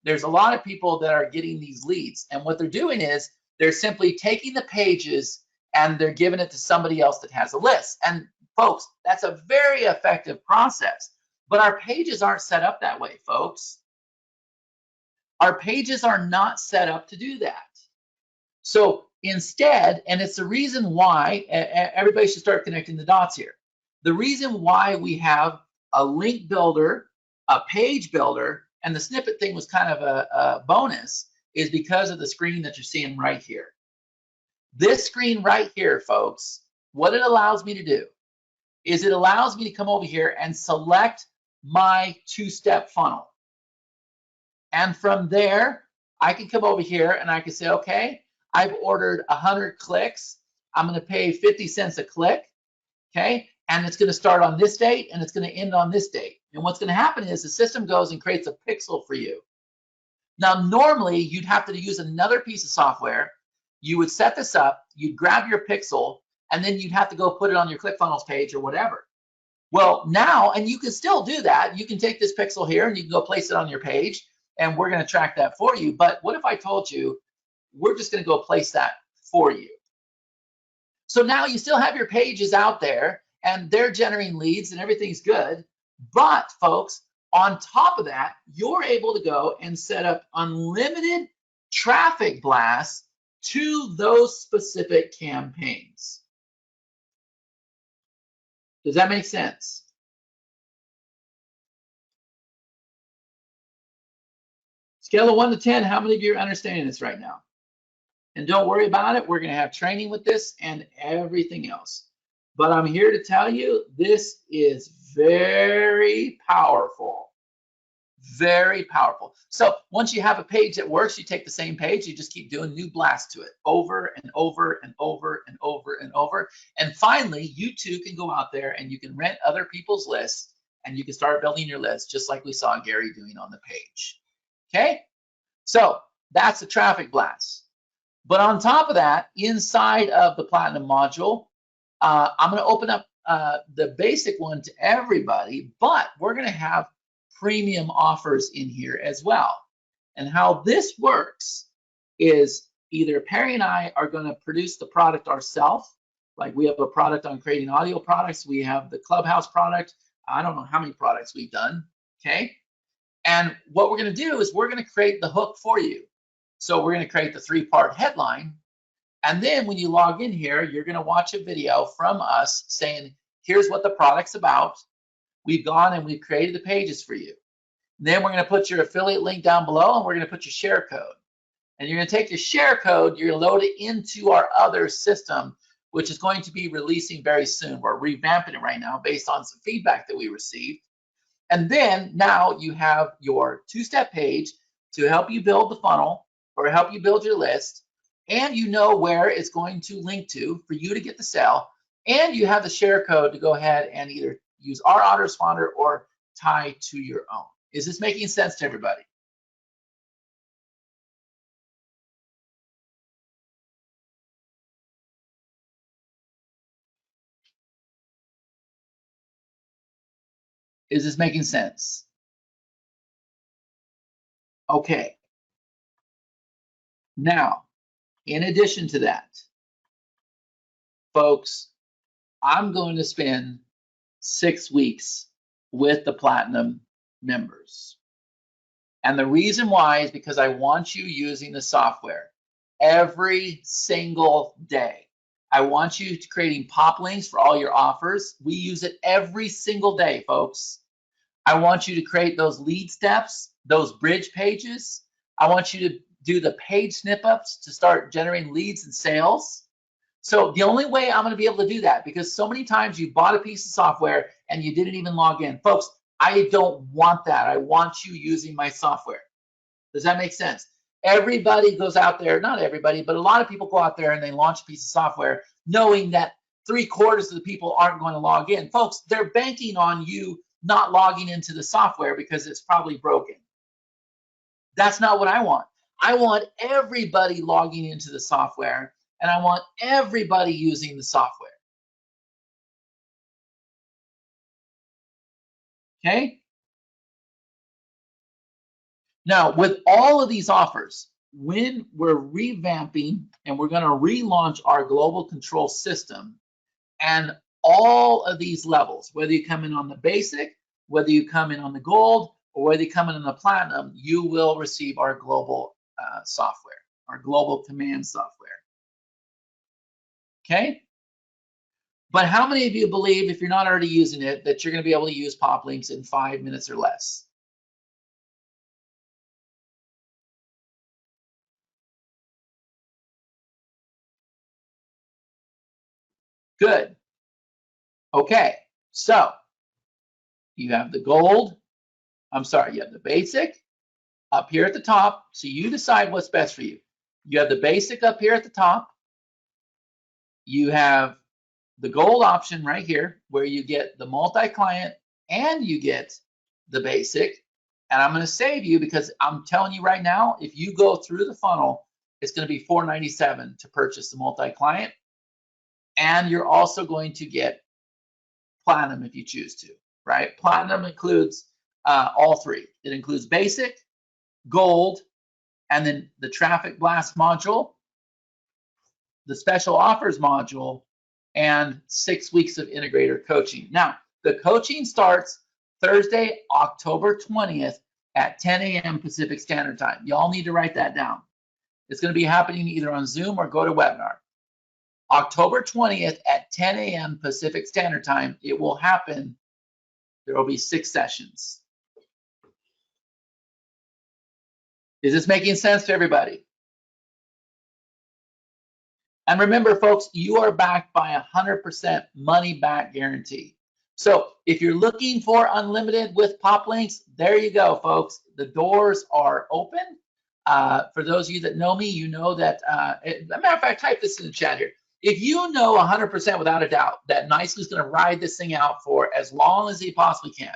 There's a lot of people that are getting these leads, and what they're doing is they're simply taking the pages and they're giving it to somebody else that has a list. And folks, that's a very effective process, but our pages aren't set up that way, folks. Our pages are not set up to do that. So instead, and it's the reason why everybody should start connecting the dots here. The reason why we have a link builder, a page builder, and the snippet thing was kind of a bonus is because of the screen that you're seeing right here. This screen right here, folks, what it allows me to do is it allows me to come over here and select my two-step funnel. And from there, I can come over here and I can say, okay, I've ordered 100 clicks. I'm going to pay 50 cents a click, okay? And it's going to start on this date and it's going to end on this date. And what's going to happen is the system goes and creates a pixel for you. Now, normally you'd have to use another piece of software. You would set this up, you'd grab your pixel, and then you'd have to go put it on your ClickFunnels page or whatever. Well, now, and you can still do that. You can take this pixel here and you can go place it on your page, and we're going to track that for you. But what if I told you we're just going to go place that for you? So now you still have your pages out there and they're generating leads and everything's good. But folks, on top of that, you're able to go and set up unlimited traffic blasts to those specific campaigns. Does that make sense? Scale of 1 to 10, how many of you are understanding this right now? And don't worry about it. We're going to have training with this and everything else. But I'm here to tell you this is very powerful. Very powerful. So once you have a page that works, you take the same page, you just keep doing new blasts to it over and over and over and over and over. And finally, you too can go out there and you can rent other people's lists and you can start building your list just like we saw Gary doing on the page. Okay? So that's the traffic blast. But on top of that, inside of the Platinum module, I'm going to open up the basic one to everybody, but we're going to have premium offers in here as well. And how this works is either Perry and I are going to produce the product ourselves. Like we have a product on creating audio products. We have the Clubhouse product. I don't know how many products we've done, okay? And what we're going to do is we're going to create the hook for you. So we're going to create the 3-part headline. And then when you log in here, you're going to watch a video from us saying, here's what the product's about. We've gone and we've created the pages for you. And then we're going to put your affiliate link down below, and we're going to put your share code. And you're going to take your share code, you're going to load it into our other system, which is going to be releasing very soon. We're revamping it right now based on some feedback that we received. And then now you have your two-step page to help you build the funnel or help you build your list. And you know where it's going to link to for you to get the sale. And you have the share code to go ahead and either use our autoresponder or tie to your own. Is this making sense to everybody? Is this making sense? Okay. Now, in addition to that, folks, I'm going to spend 6 weeks with the Platinum members. And the reason why is because I want you using the software every single day. I want you to creating PopLinks for all your offers. We use it every single day, folks. I want you to create those lead steps, those bridge pages. I want you to do the page snippets to start generating leads and sales. So the only way I'm going to be able to do that, because so many times you bought a piece of software and you didn't even log in. Folks, I don't want that. I want you using my software. Does that make sense? Everybody goes out there, not everybody, but a lot of people go out there and they launch a piece of software knowing that 3/4 of the people aren't going to log in. Folks, they're banking on you not logging into the software because it's probably broken. That's not what I want. I want everybody logging into the software, and I want everybody using the software. Okay? Now, with all of these offers, when we're revamping and we're going to relaunch our global control system, and all of these levels, whether you come in on the basic, whether you come in on the gold, or whether you come in on the platinum, you will receive our global software, our global command software. Okay? But how many of you believe, if you're not already using it, that you're going to be able to use PopLinks in 5 minutes or less? Good. Okay. So you have the gold. I'm sorry, you have the basic up here at the top. So you decide what's best for you. You have the basic up here at the top. You have the gold option right here where you get the multi-client and you get the basic. And I'm going to save you because I'm telling you right now, if you go through the funnel, it's going to be $497 to purchase the multi-client. And you're also going to get platinum if you choose to, right? Platinum includes all three. It includes basic, gold, and then the traffic blast module, the special offers module, and 6 weeks of integrator coaching. Now, the coaching starts Thursday, October 20th at 10 a.m. Pacific Standard Time. Y'all need to write that down. It's going to be happening either on Zoom or GoToWebinar. October 20th at 10 a.m. Pacific Standard Time. It will happen. There will be 6 sessions. Is this making sense to everybody? And remember, folks, you are backed by 100% money back guarantee. So if you're looking for unlimited with PopLinks, there you go, folks. The doors are open. For those of you that know me, you know that, as a matter of fact, type this in the chat here. If you know 100% without a doubt that Nicely's going to ride this thing out for as long as he possibly can,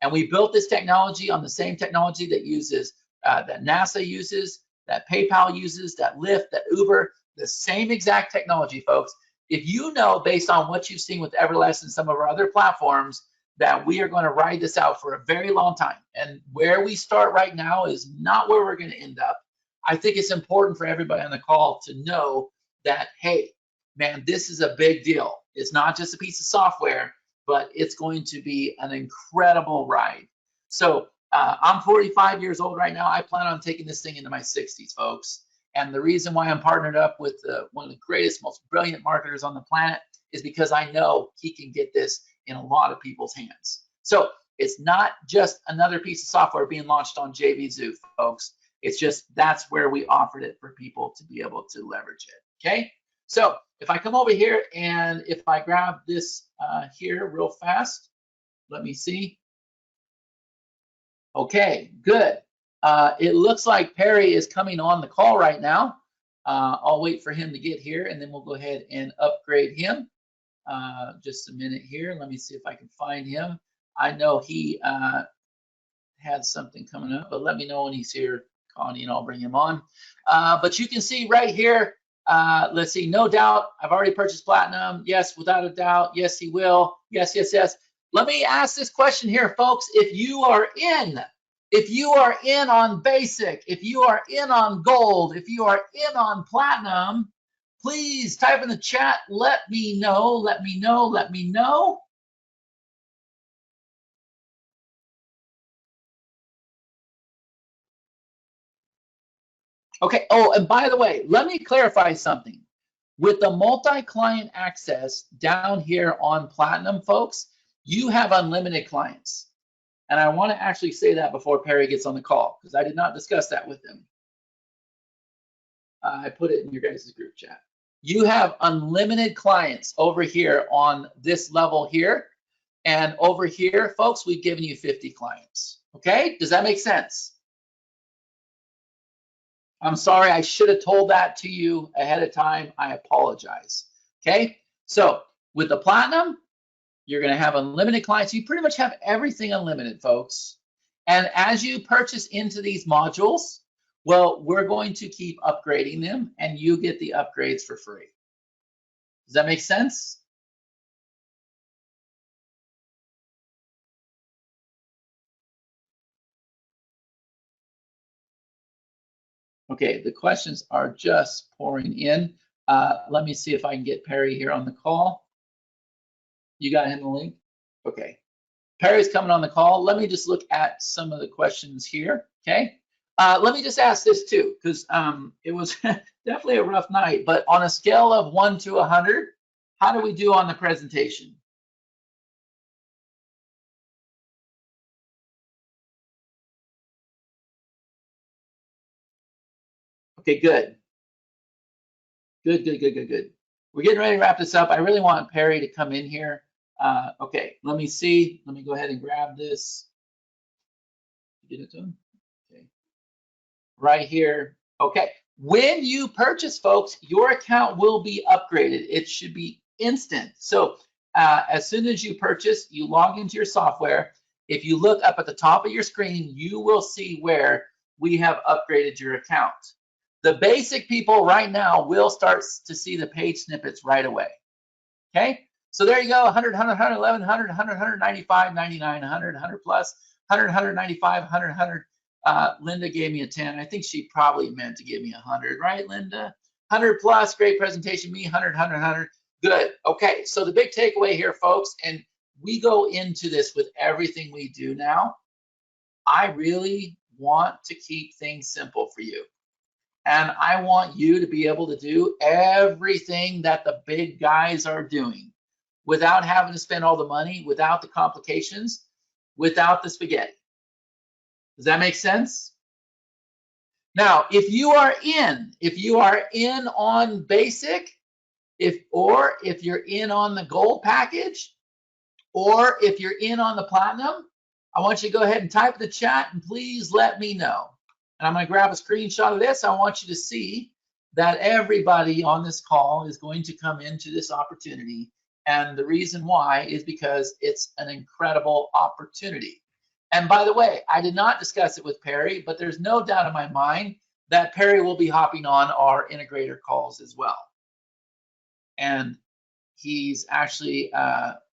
and we built this technology on the same technology that uses, that NASA uses, that PayPal uses, that Lyft, that Uber, the same exact technology, folks. If you know, based on what you've seen with Everlast and some of our other platforms, that we are going to ride this out for a very long time, and where we start right now is not where we're going to end up. I think it's important for everybody on the call to know that, hey, man, this is a big deal. It's not just a piece of software, but it's going to be an incredible ride. So I'm 45 years old right now. I plan on taking this thing into my 60s, folks. And the reason why I'm partnered up with one of the greatest, most brilliant marketers on the planet is because I know he can get this in a lot of people's hands. So it's not just another piece of software being launched on JVZoo, folks. It's just that's where we offered it for people to be able to leverage it. Okay. So if I come over here and if I grab this here real fast, let me see. Okay, good. It looks like Perry is coming on the call right now. I'll wait for him to get here and then we'll go ahead and upgrade him. Just a minute here. Let me see if I can find him. I know he had something coming up, but let me know when he's here, Connie, and I'll bring him on. But you can see right here, let's see, no doubt, I've already purchased Platinum. Yes, without a doubt. Yes, he will. Yes, yes, yes. Let me ask this question here, folks. If you are in on Basic, if you are in on Gold, if you are in on Platinum, please type in the chat, let me know, let me know, let me know. Okay, oh, and by the way, let me clarify something. With the multi-client access down here on Platinum, folks, you have unlimited clients. And I want to actually say that before Perry gets on the call, because I did not discuss that with him. I put it in your guys' group chat. You have unlimited clients over here on this level here. And over here, folks, we've given you 50 clients. Okay, does that make sense? I'm sorry, I should have told that to you ahead of time. I apologize. Okay, so with the Platinum, you're going to have unlimited clients. You pretty much have everything unlimited, folks. And as you purchase into these modules, well, we're going to keep upgrading them and you get the upgrades for free. Does that make sense? Okay, the questions are just pouring in. Let me see if I can get Perry here on the call. You got him the link? Okay. Perry's coming on the call. Let me just look at some of the questions here, okay? Let me just ask this too, because it was definitely a rough night, but on a scale of 1 to 100, how do we do on the presentation? Okay, good. Good, good, good, good, good. We're getting ready to wrap this up. I really want Perry to come in here. Okay, let me see. Let me go ahead and grab this. Get it to him? Okay. Right here. Okay. When you purchase, folks, your account will be upgraded. It should be instant. So as soon as you purchase, you log into your software. If you look up at the top of your screen, you will see where we have upgraded your account. The basic people right now will start to see the page snippets right away. Okay, so there you go, 100, 100, 111, 100, 100, 195, 99, 100, 100 plus, 100, 195, 100, 100. Linda gave me a 10. I think she probably meant to give me 100, right, Linda? 100 plus, great presentation, me, 100, 100, 100. Good. Okay, so the big takeaway here, folks, and we go into this with everything we do now. I really want to keep things simple for you. And I want you to be able to do everything that the big guys are doing without having to spend all the money, without the complications, without the spaghetti. Does that make sense? Now, if you are in on Basic, if you're in on the Gold package, or if you're in on the Platinum, I want you to go ahead and type in the chat and please let me know. And I'm going to grab a screenshot of this. I want you to see that everybody on this call is going to come into this opportunity. And the reason why is because it's an incredible opportunity. And by the way, I did not discuss it with Perry, but there's no doubt in my mind that Perry will be hopping on our integrator calls as well. And he's actually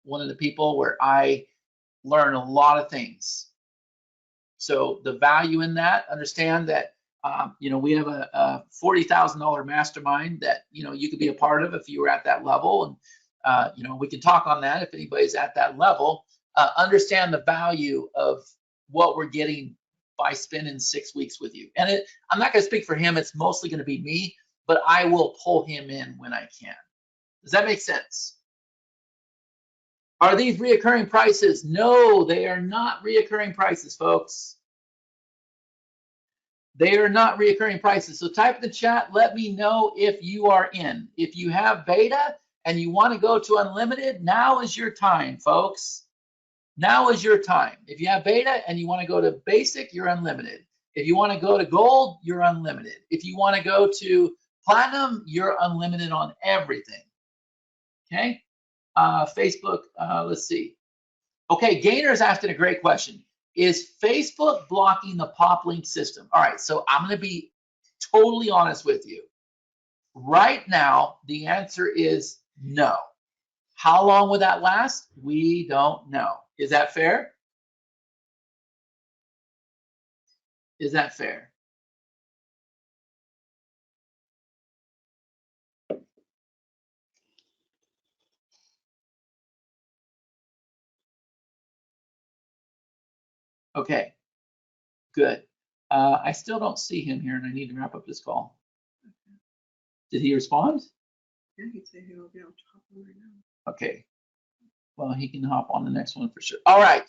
one of the people where I learn a lot of things. So the value in that, understand that, we have a $40,000 mastermind that, you could be a part of if you were at that level. And, we can talk on that if anybody's at that level. Understand the value of what we're getting by spending 6 weeks with you. And I'm not going to speak for him. It's mostly going to be me, but I will pull him in when I can. Does that make sense? Are these reoccurring prices? No, they are not reoccurring prices, folks. They are not reoccurring prices. So type in the chat, let me know if you are in. If you have beta and you want to go to unlimited, now is your time, folks. Now is your time. If you have beta and you want to go to basic, you're unlimited. If you want to go to gold, you're unlimited. If you want to go to platinum, you're unlimited on everything. Okay? Facebook, let's see. Okay, Gainer's asking a great question. Is Facebook blocking the PopLink system? All right, so I'm going to be totally honest with you. Right now, the answer is no. How long will that last? We don't know. Is that fair? Is that fair? Okay, good. I still don't see him here, and I need to wrap up this call. Did he respond? Yeah, he'd say he'll be able to hop on right now. Okay. Well, he can hop on the next one for sure. All right.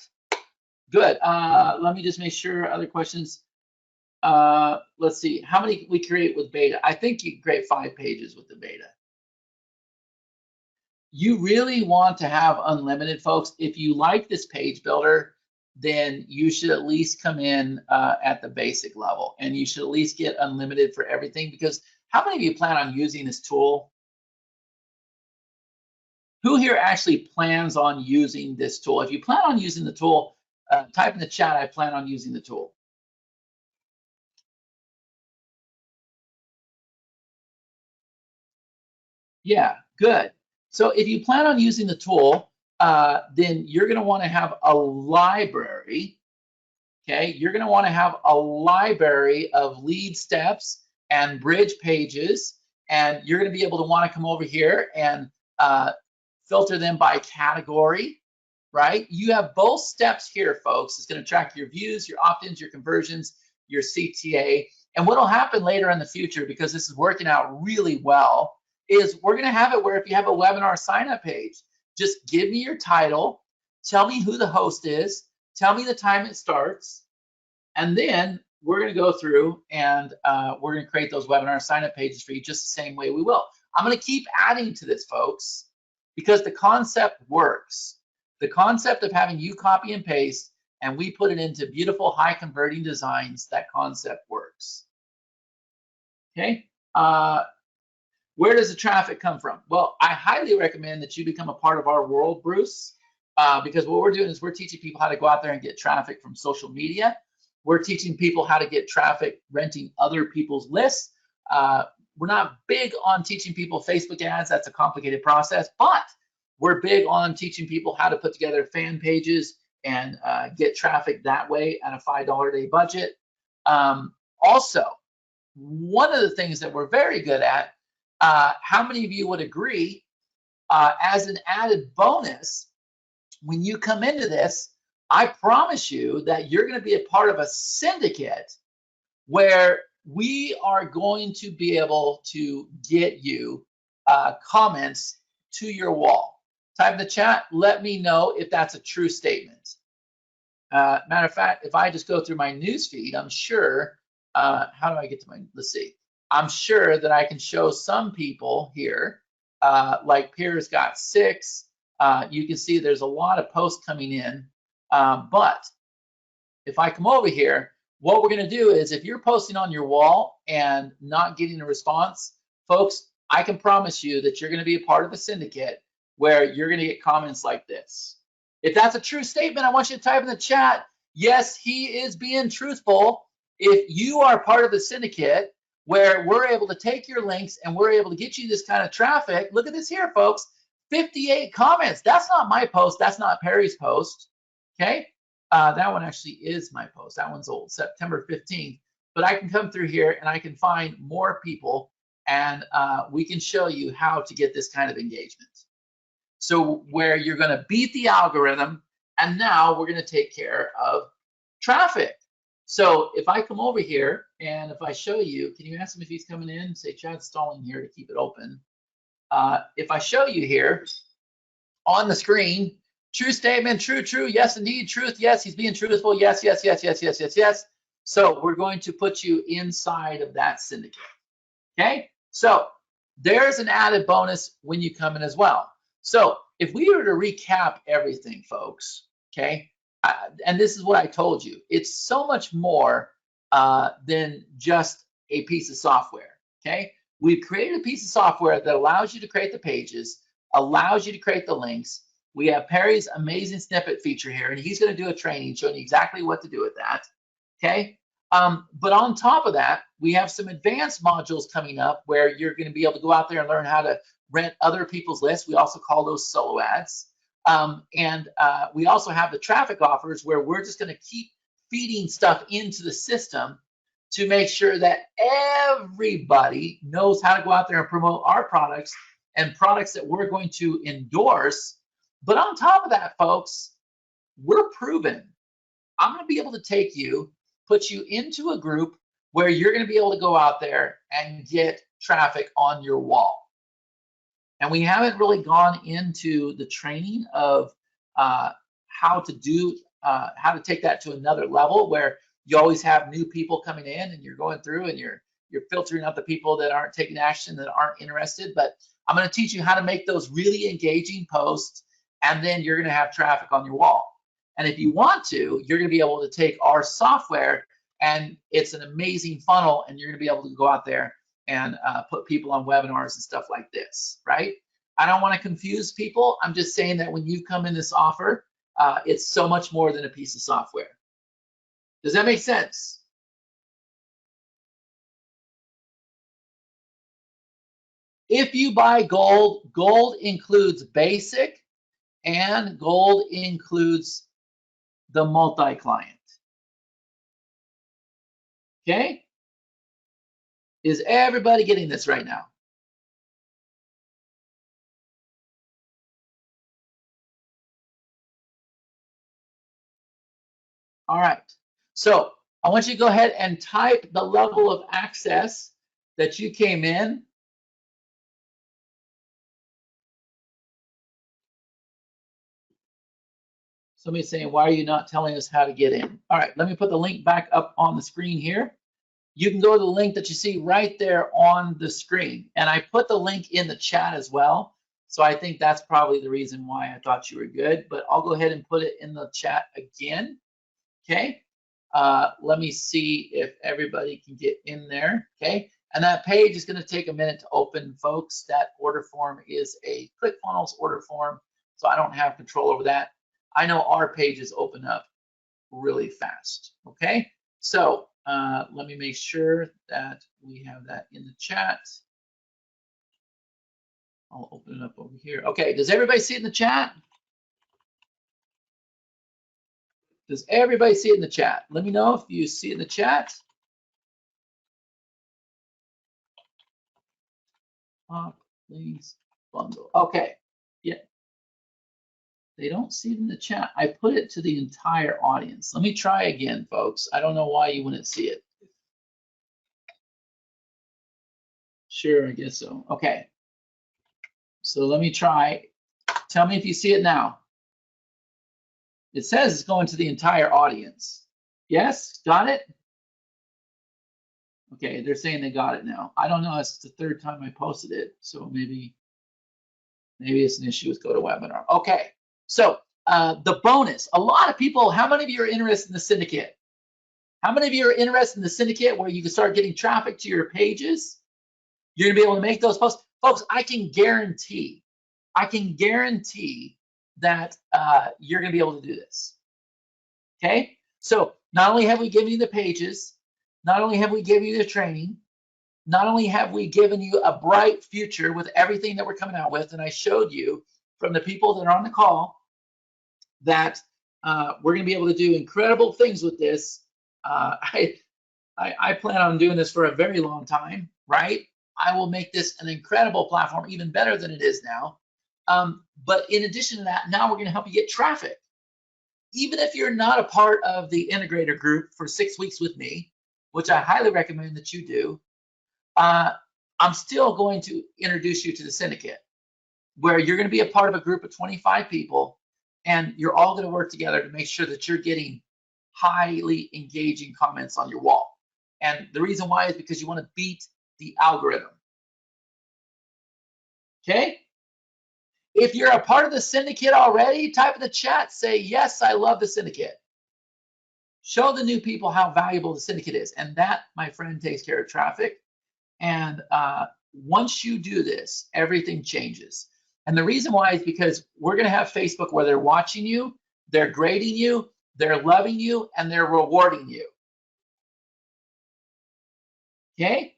Good. Let me just make sure. Other questions. Let's see. How many we create with beta? I think you create 5 pages with the beta. You really want to have unlimited, folks. If you like this page builder, then you should at least come in at the basic level, and you should at least get unlimited for everything. Because how many of you plan on using this tool? Who here actually plans on using this tool? If you plan on using the tool, type in the chat, I plan on using the tool. Yeah, good. So if you plan on using the tool, then you're going to want to have a library. Okay, you're going to want to have a library of lead steps and bridge pages, and you're going to be able to want to come over here and filter them by category, right? You have both steps here, folks. It's going to track your views, your opt-ins, your conversions, your CTA. And what will happen later in the future, because this is working out really well, is we're going to have it where if you have a webinar sign-up page, just give me your title, tell me who the host is, tell me the time it starts, and then we're going to go through and we're going to create those webinar sign-up pages for you just the same way we will. I'm going to keep adding to this, folks, because the concept works. The concept of having you copy and paste and we put it into beautiful high converting designs, that concept works. Okay. Where does the traffic come from? Well, I highly recommend that you become a part of our world, Bruce, because what we're doing is we're teaching people how to go out there and get traffic from social media. We're teaching people how to get traffic renting other people's lists. We're not big on teaching people Facebook ads. That's a complicated process, but we're big on teaching people how to put together fan pages and get traffic that way at a $5 a day budget. Also, one of the things that we're very good at, how many of you would agree, as an added bonus, when you come into this, I promise you that you're going to be a part of a syndicate where we are going to be able to get you comments to your wall. Type in the chat, let me know if that's a true statement. Matter of fact, if I just go through my news feed, I'm sure, how do I get to my, let's see. I'm sure that I can show some people here, like Pierre's got 6. You can see there's a lot of posts coming in. But if I come over here, what we're going to do is if you're posting on your wall and not getting a response, folks, I can promise you that you're going to be a part of a syndicate where you're going to get comments like this. If that's a true statement, I want you to type in the chat, yes, he is being truthful. If you are part of the syndicate where we're able to take your links and we're able to get you this kind of traffic, look at this here, folks, 58 comments. That's not my post. That's not Perry's post. Okay. That one actually is my post. That one's old, September 15th. But I can come through here and I can find more people and we can show you how to get this kind of engagement. So where you're going to beat the algorithm and now we're going to take care of traffic. So if I come over here and if I show you, can you ask him if he's coming in? Say Chad's stalling here to keep it open. If I show you here on the screen, true statement, true, true, yes, indeed, truth, yes, he's being truthful, yes, yes, yes, yes, yes, yes, yes. So we're going to put you inside of that syndicate, okay? So there's an added bonus when you come in as well. So if we were to recap everything, folks, okay, and this is what I told you, it's so much more than just a piece of software, okay? We've created a piece of software that allows you to create the pages, allows you to create the links. We have Perry's amazing snippet feature here, and he's going to do a training showing you exactly what to do with that, okay? But on top of that, we have some advanced modules coming up where you're going to be able to go out there and learn how to rent other people's lists. We also call those solo ads. We also have the traffic offers where we're just going to keep feeding stuff into the system to make sure that everybody knows how to go out there and promote our products and products that we're going to endorse. But on top of that, folks, we're proven. I'm going to be able to take you, put you into a group where you're going to be able to go out there and get traffic on your wall. And we haven't really gone into the training of how to take that to another level where you always have new people coming in and you're going through and you're filtering out the people that aren't taking action, that aren't interested. But I'm going to teach you how to make those really engaging posts, and then you're going to have traffic on your wall. And if you want to, you're going to be able to take our software, and it's an amazing funnel, and you're going to be able to go out there and put people on webinars and stuff like this, right? I don't want to confuse people. I'm just saying that when you come in this offer, it's so much more than a piece of software. Does that make sense? If you buy gold, gold includes basic and gold includes the multi-client. Okay? Is everybody getting this right now? All right. So I want you to go ahead and type the level of access that you came in. Somebody's saying, why are you not telling us how to get in? All right, let me put the link back up on the screen here. You can go to the link that you see right there on the screen. And I put the link in the chat as well. So I think that's probably the reason why I thought you were good. But I'll go ahead and put it in the chat again. Okay. Let me see if everybody can get in there. Okay. And that page is going to take a minute to open, folks. That order form is a ClickFunnels order form, so I don't have control over that. I know our pages open up really fast. Okay, so let me make sure that we have that in the chat. I'll open it up over here. Okay, does everybody see it in the chat? Does everybody see it in the chat? Let me know if you see it in the chat. PopLinks Bundle. Okay, yeah. They don't see it in the chat. I put it to the entire audience. Let me try again, folks. I don't know why you wouldn't see it. Sure, I guess so. Okay. So let me try. Tell me if you see it now. It says it's going to the entire audience. Yes, got it? Okay, they're saying they got it now. I don't know, it's the third time I posted it, so maybe it's an issue with GoToWebinar. Okay, so the bonus. A lot of people, how many of you are interested in the syndicate? How many of you are interested in the syndicate where you can start getting traffic to your pages? You're gonna be able to make those posts. Folks, I can guarantee that you're gonna be able to do this. Okay, so not only have we given you the pages, not only have we given you the training, not only have we given you a bright future with everything that we're coming out with, and I showed you from the people that are on the call that we're going to be able to do incredible things with this. I plan on doing this for a very long time, right? I will make this an incredible platform, even better than it is now. But in addition to that, now we're going to help you get traffic. even if you're not a part of the integrator group for 6 weeks with me, which I highly recommend that you do, I'm still going to introduce you to the syndicate, where you're going to be a part of a group of 25 people, and you're all going to work together to make sure that you're getting highly engaging comments on your wall. And the reason why is because you want to beat the algorithm. Okay? If you're a part of the syndicate already, type in the chat, say, yes, I love the syndicate. Show the new people how valuable the syndicate is. And that, my friend, takes care of traffic. And once you do this, everything changes. And the reason why is because we're going to have Facebook where they're watching you, they're grading you, they're loving you, and they're rewarding you. Okay?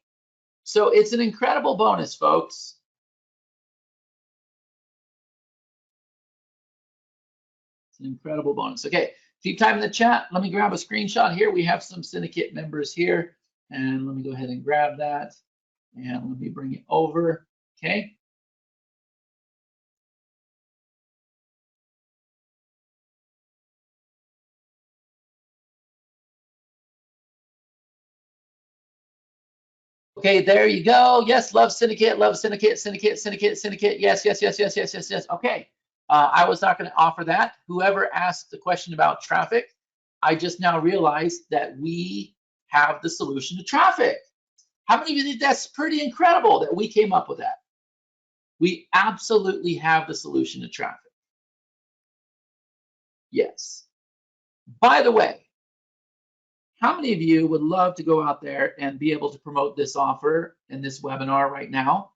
So it's an incredible bonus, folks. It's an incredible bonus. Okay, keep typing in the chat. Let me grab a screenshot here. We have some syndicate members here. And let me go ahead and grab that. And let me bring it over. Okay. Okay, there you go. Yes, love syndicate, syndicate, syndicate, syndicate. Yes, yes, yes, yes, yes, yes, yes. Okay. I was not going to offer that. Whoever asked the question about traffic, I just now realized that we have the solution to traffic. How many of you think that's pretty incredible that we came up with that? We absolutely have the solution to traffic. Yes. By the way, how many of you would love to go out there and be able to promote this offer in this webinar right now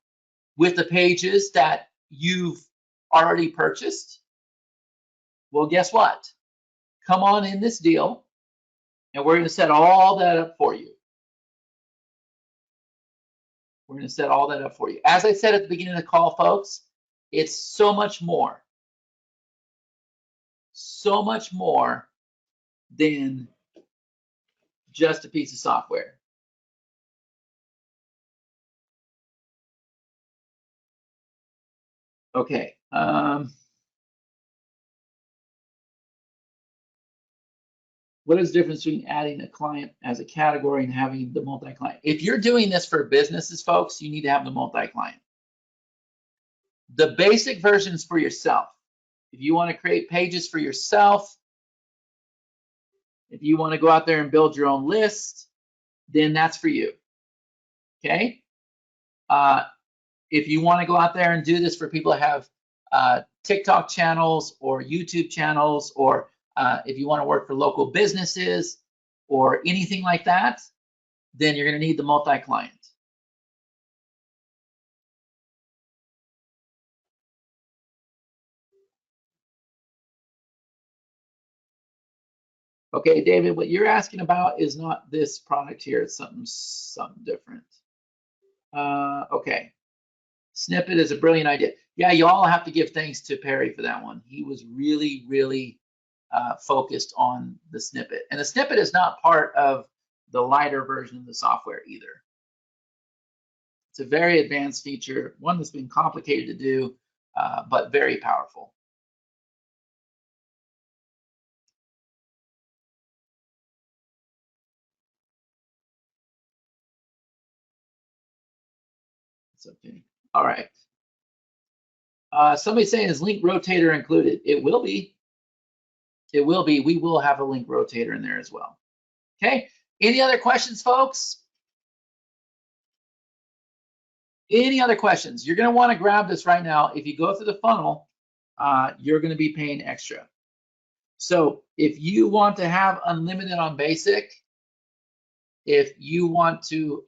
with the pages that you've already purchased? Well, guess what? Come on in this deal, and we're going to set all that up for you. We're going to set all that up for you. As I said at the beginning of the call, folks, it's so much more than just a piece of software. Okay. What is the difference between adding a client as a category and having the multi-client? If you're doing this for businesses, folks, you need to have the multi-client. The basic version is for yourself. If you want to create pages for yourself, if you want to go out there and build your own list, then that's for you. Okay? If you want to go out there and do this for people that have TikTok channels or YouTube channels, or if you want to work for local businesses or anything like that, then you're going to need the multi-client. Okay, David, what you're asking about is not this product here. It's something different. Okay. Snippet is a brilliant idea. Yeah, you all have to give thanks to Perry for that one. He was really, really focused on the snippet. And the snippet is not part of the lighter version of the software either. It's a very advanced feature, one that's been complicated to do, but very powerful. It's okay. All right. Somebody's saying, is link rotator included? It will be. It will be. We will have a link rotator in there as well. Okay. Any other questions, folks? Any other questions? You're going to want to grab this right now. If you go through the funnel, you're going to be paying extra. So if you want to have unlimited on basic, if you want to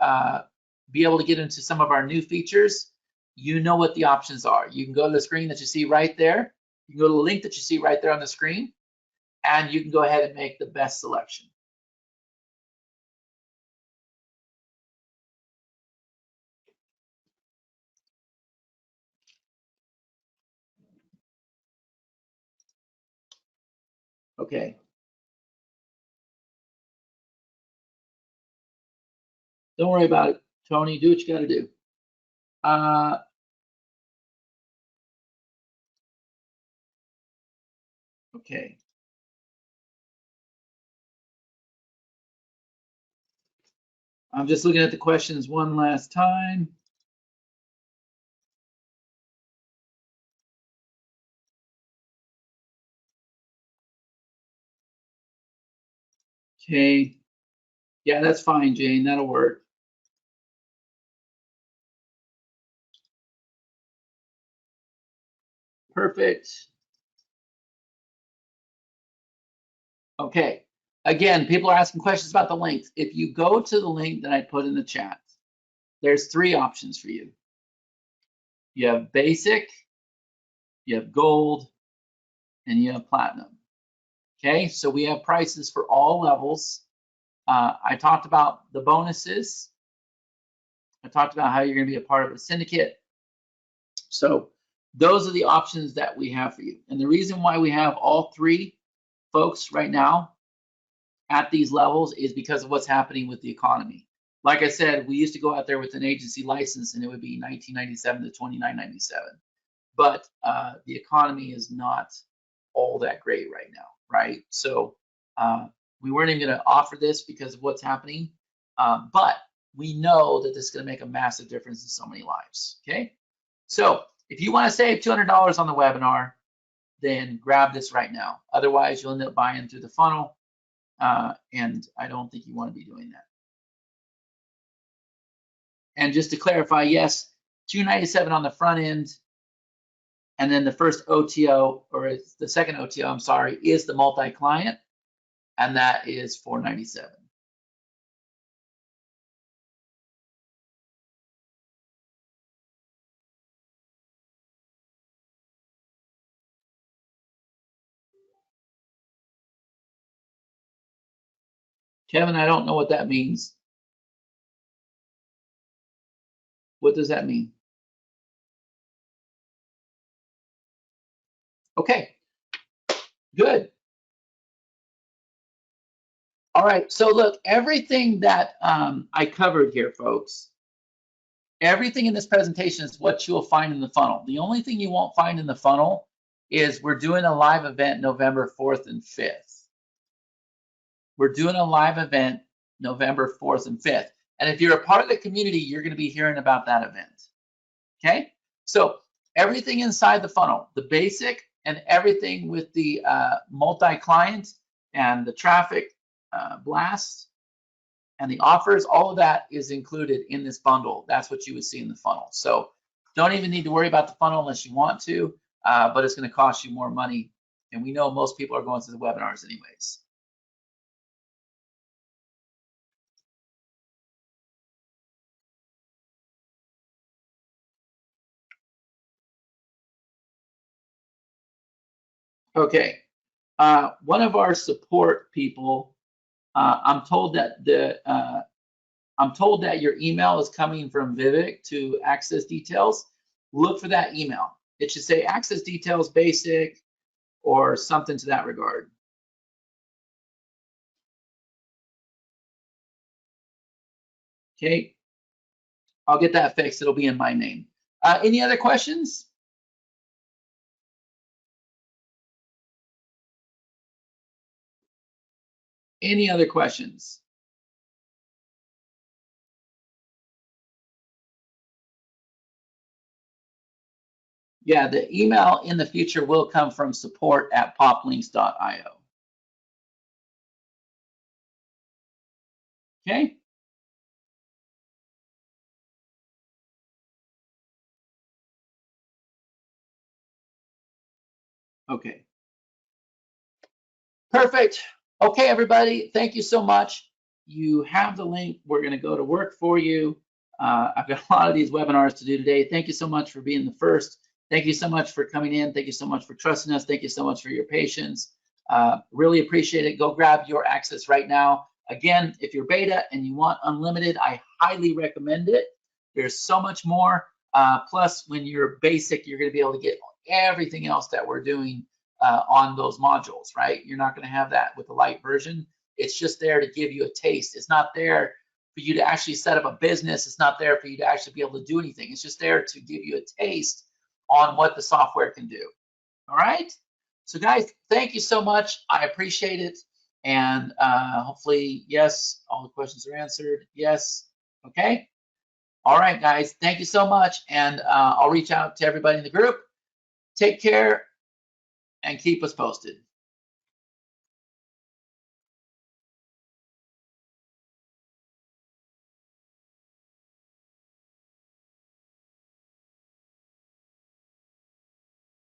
be able to get into some of our new features, you know what the options are. You can go to the screen that you see right there. You can go to the link that you see right there on the screen, and you can go ahead and make the best selection. Okay. Don't worry about it, Tony. Do what you got to do. Okay. I'm just looking at the questions one last time. Okay. Yeah, that's fine, Jane. That'll work. Perfect. Okay. Again, people are asking questions about the links. If you go to the link that I put in the chat, there's 3 options for you. You have basic, you have gold, and you have platinum. Okay, so we have prices for all levels. I talked about the bonuses. I talked about how you're going to be a part of a syndicate. So those are the options that we have for you. And the reason why we have all 3 folks right now at these levels is because of what's happening with the economy. Like I said, we used to go out there with an agency license and it would be $19.97 to $29.97. But the economy is not all that great right now, right? So we weren't even going to offer this because of what's happening, but we know that this is going to make a massive difference in so many lives, okay? So if you want to save $200 on the webinar, then grab this right now. Otherwise, you'll end up buying through the funnel, and I don't think you want to be doing that. And just to clarify, yes, $297 on the front end, and then the first OTO, or the second OTO, I'm sorry, is the multi-client, and that is $497. Kevin, I don't know what that means. What does that mean? Okay, good. All right, so look, everything that I covered here, folks, everything in this presentation is what you'll find in the funnel. The only thing you won't find in the funnel is we're doing a live event November 4th and 5th. We're doing a live event November 4th and 5th. And if you're a part of the community, you're going to be hearing about that event. Okay? So everything inside the funnel, the basic and everything with the multi-client and the traffic blast and the offers, all of that is included in this bundle. That's what you would see in the funnel. So don't even need to worry about the funnel unless you want to, but it's going to cost you more money. And we know most people are going to the webinars anyways. Okay, one of our support people, I'm told that your email is coming from Vivek to access details. Look for that email. It should say access details basic or something to that regard. Okay, I'll get that fixed. It'll be in my name. Any other questions? Any other questions? Yeah, the email in the future will come from support@poplinks.io. Okay. Okay. Perfect. Okay, everybody, thank you so much. You have the link. We're going to go to work for you. I've got a lot of these webinars to do today. Thank you so much for being the first. Thank you so much for coming in. Thank you so much for trusting us. Thank you so much for your patience. Really appreciate it. Go grab your access right now. Again, if you're beta and you want unlimited, I highly recommend it. There's so much more. Plus, when you're basic, you're going to be able to get everything else that we're doing on those modules, right? You're not going to have that with the light version. It's just there to give you a taste. It's not there for you to actually set up a business. It's not there for you to actually be able to do anything. It's just there to give you a taste on what the software can do. All right? So guys, thank you so much. I appreciate it. And hopefully, yes, all the questions are answered. Yes. Okay. All right, guys. Thank you so much. And I'll reach out to everybody in the group. Take care and keep us posted.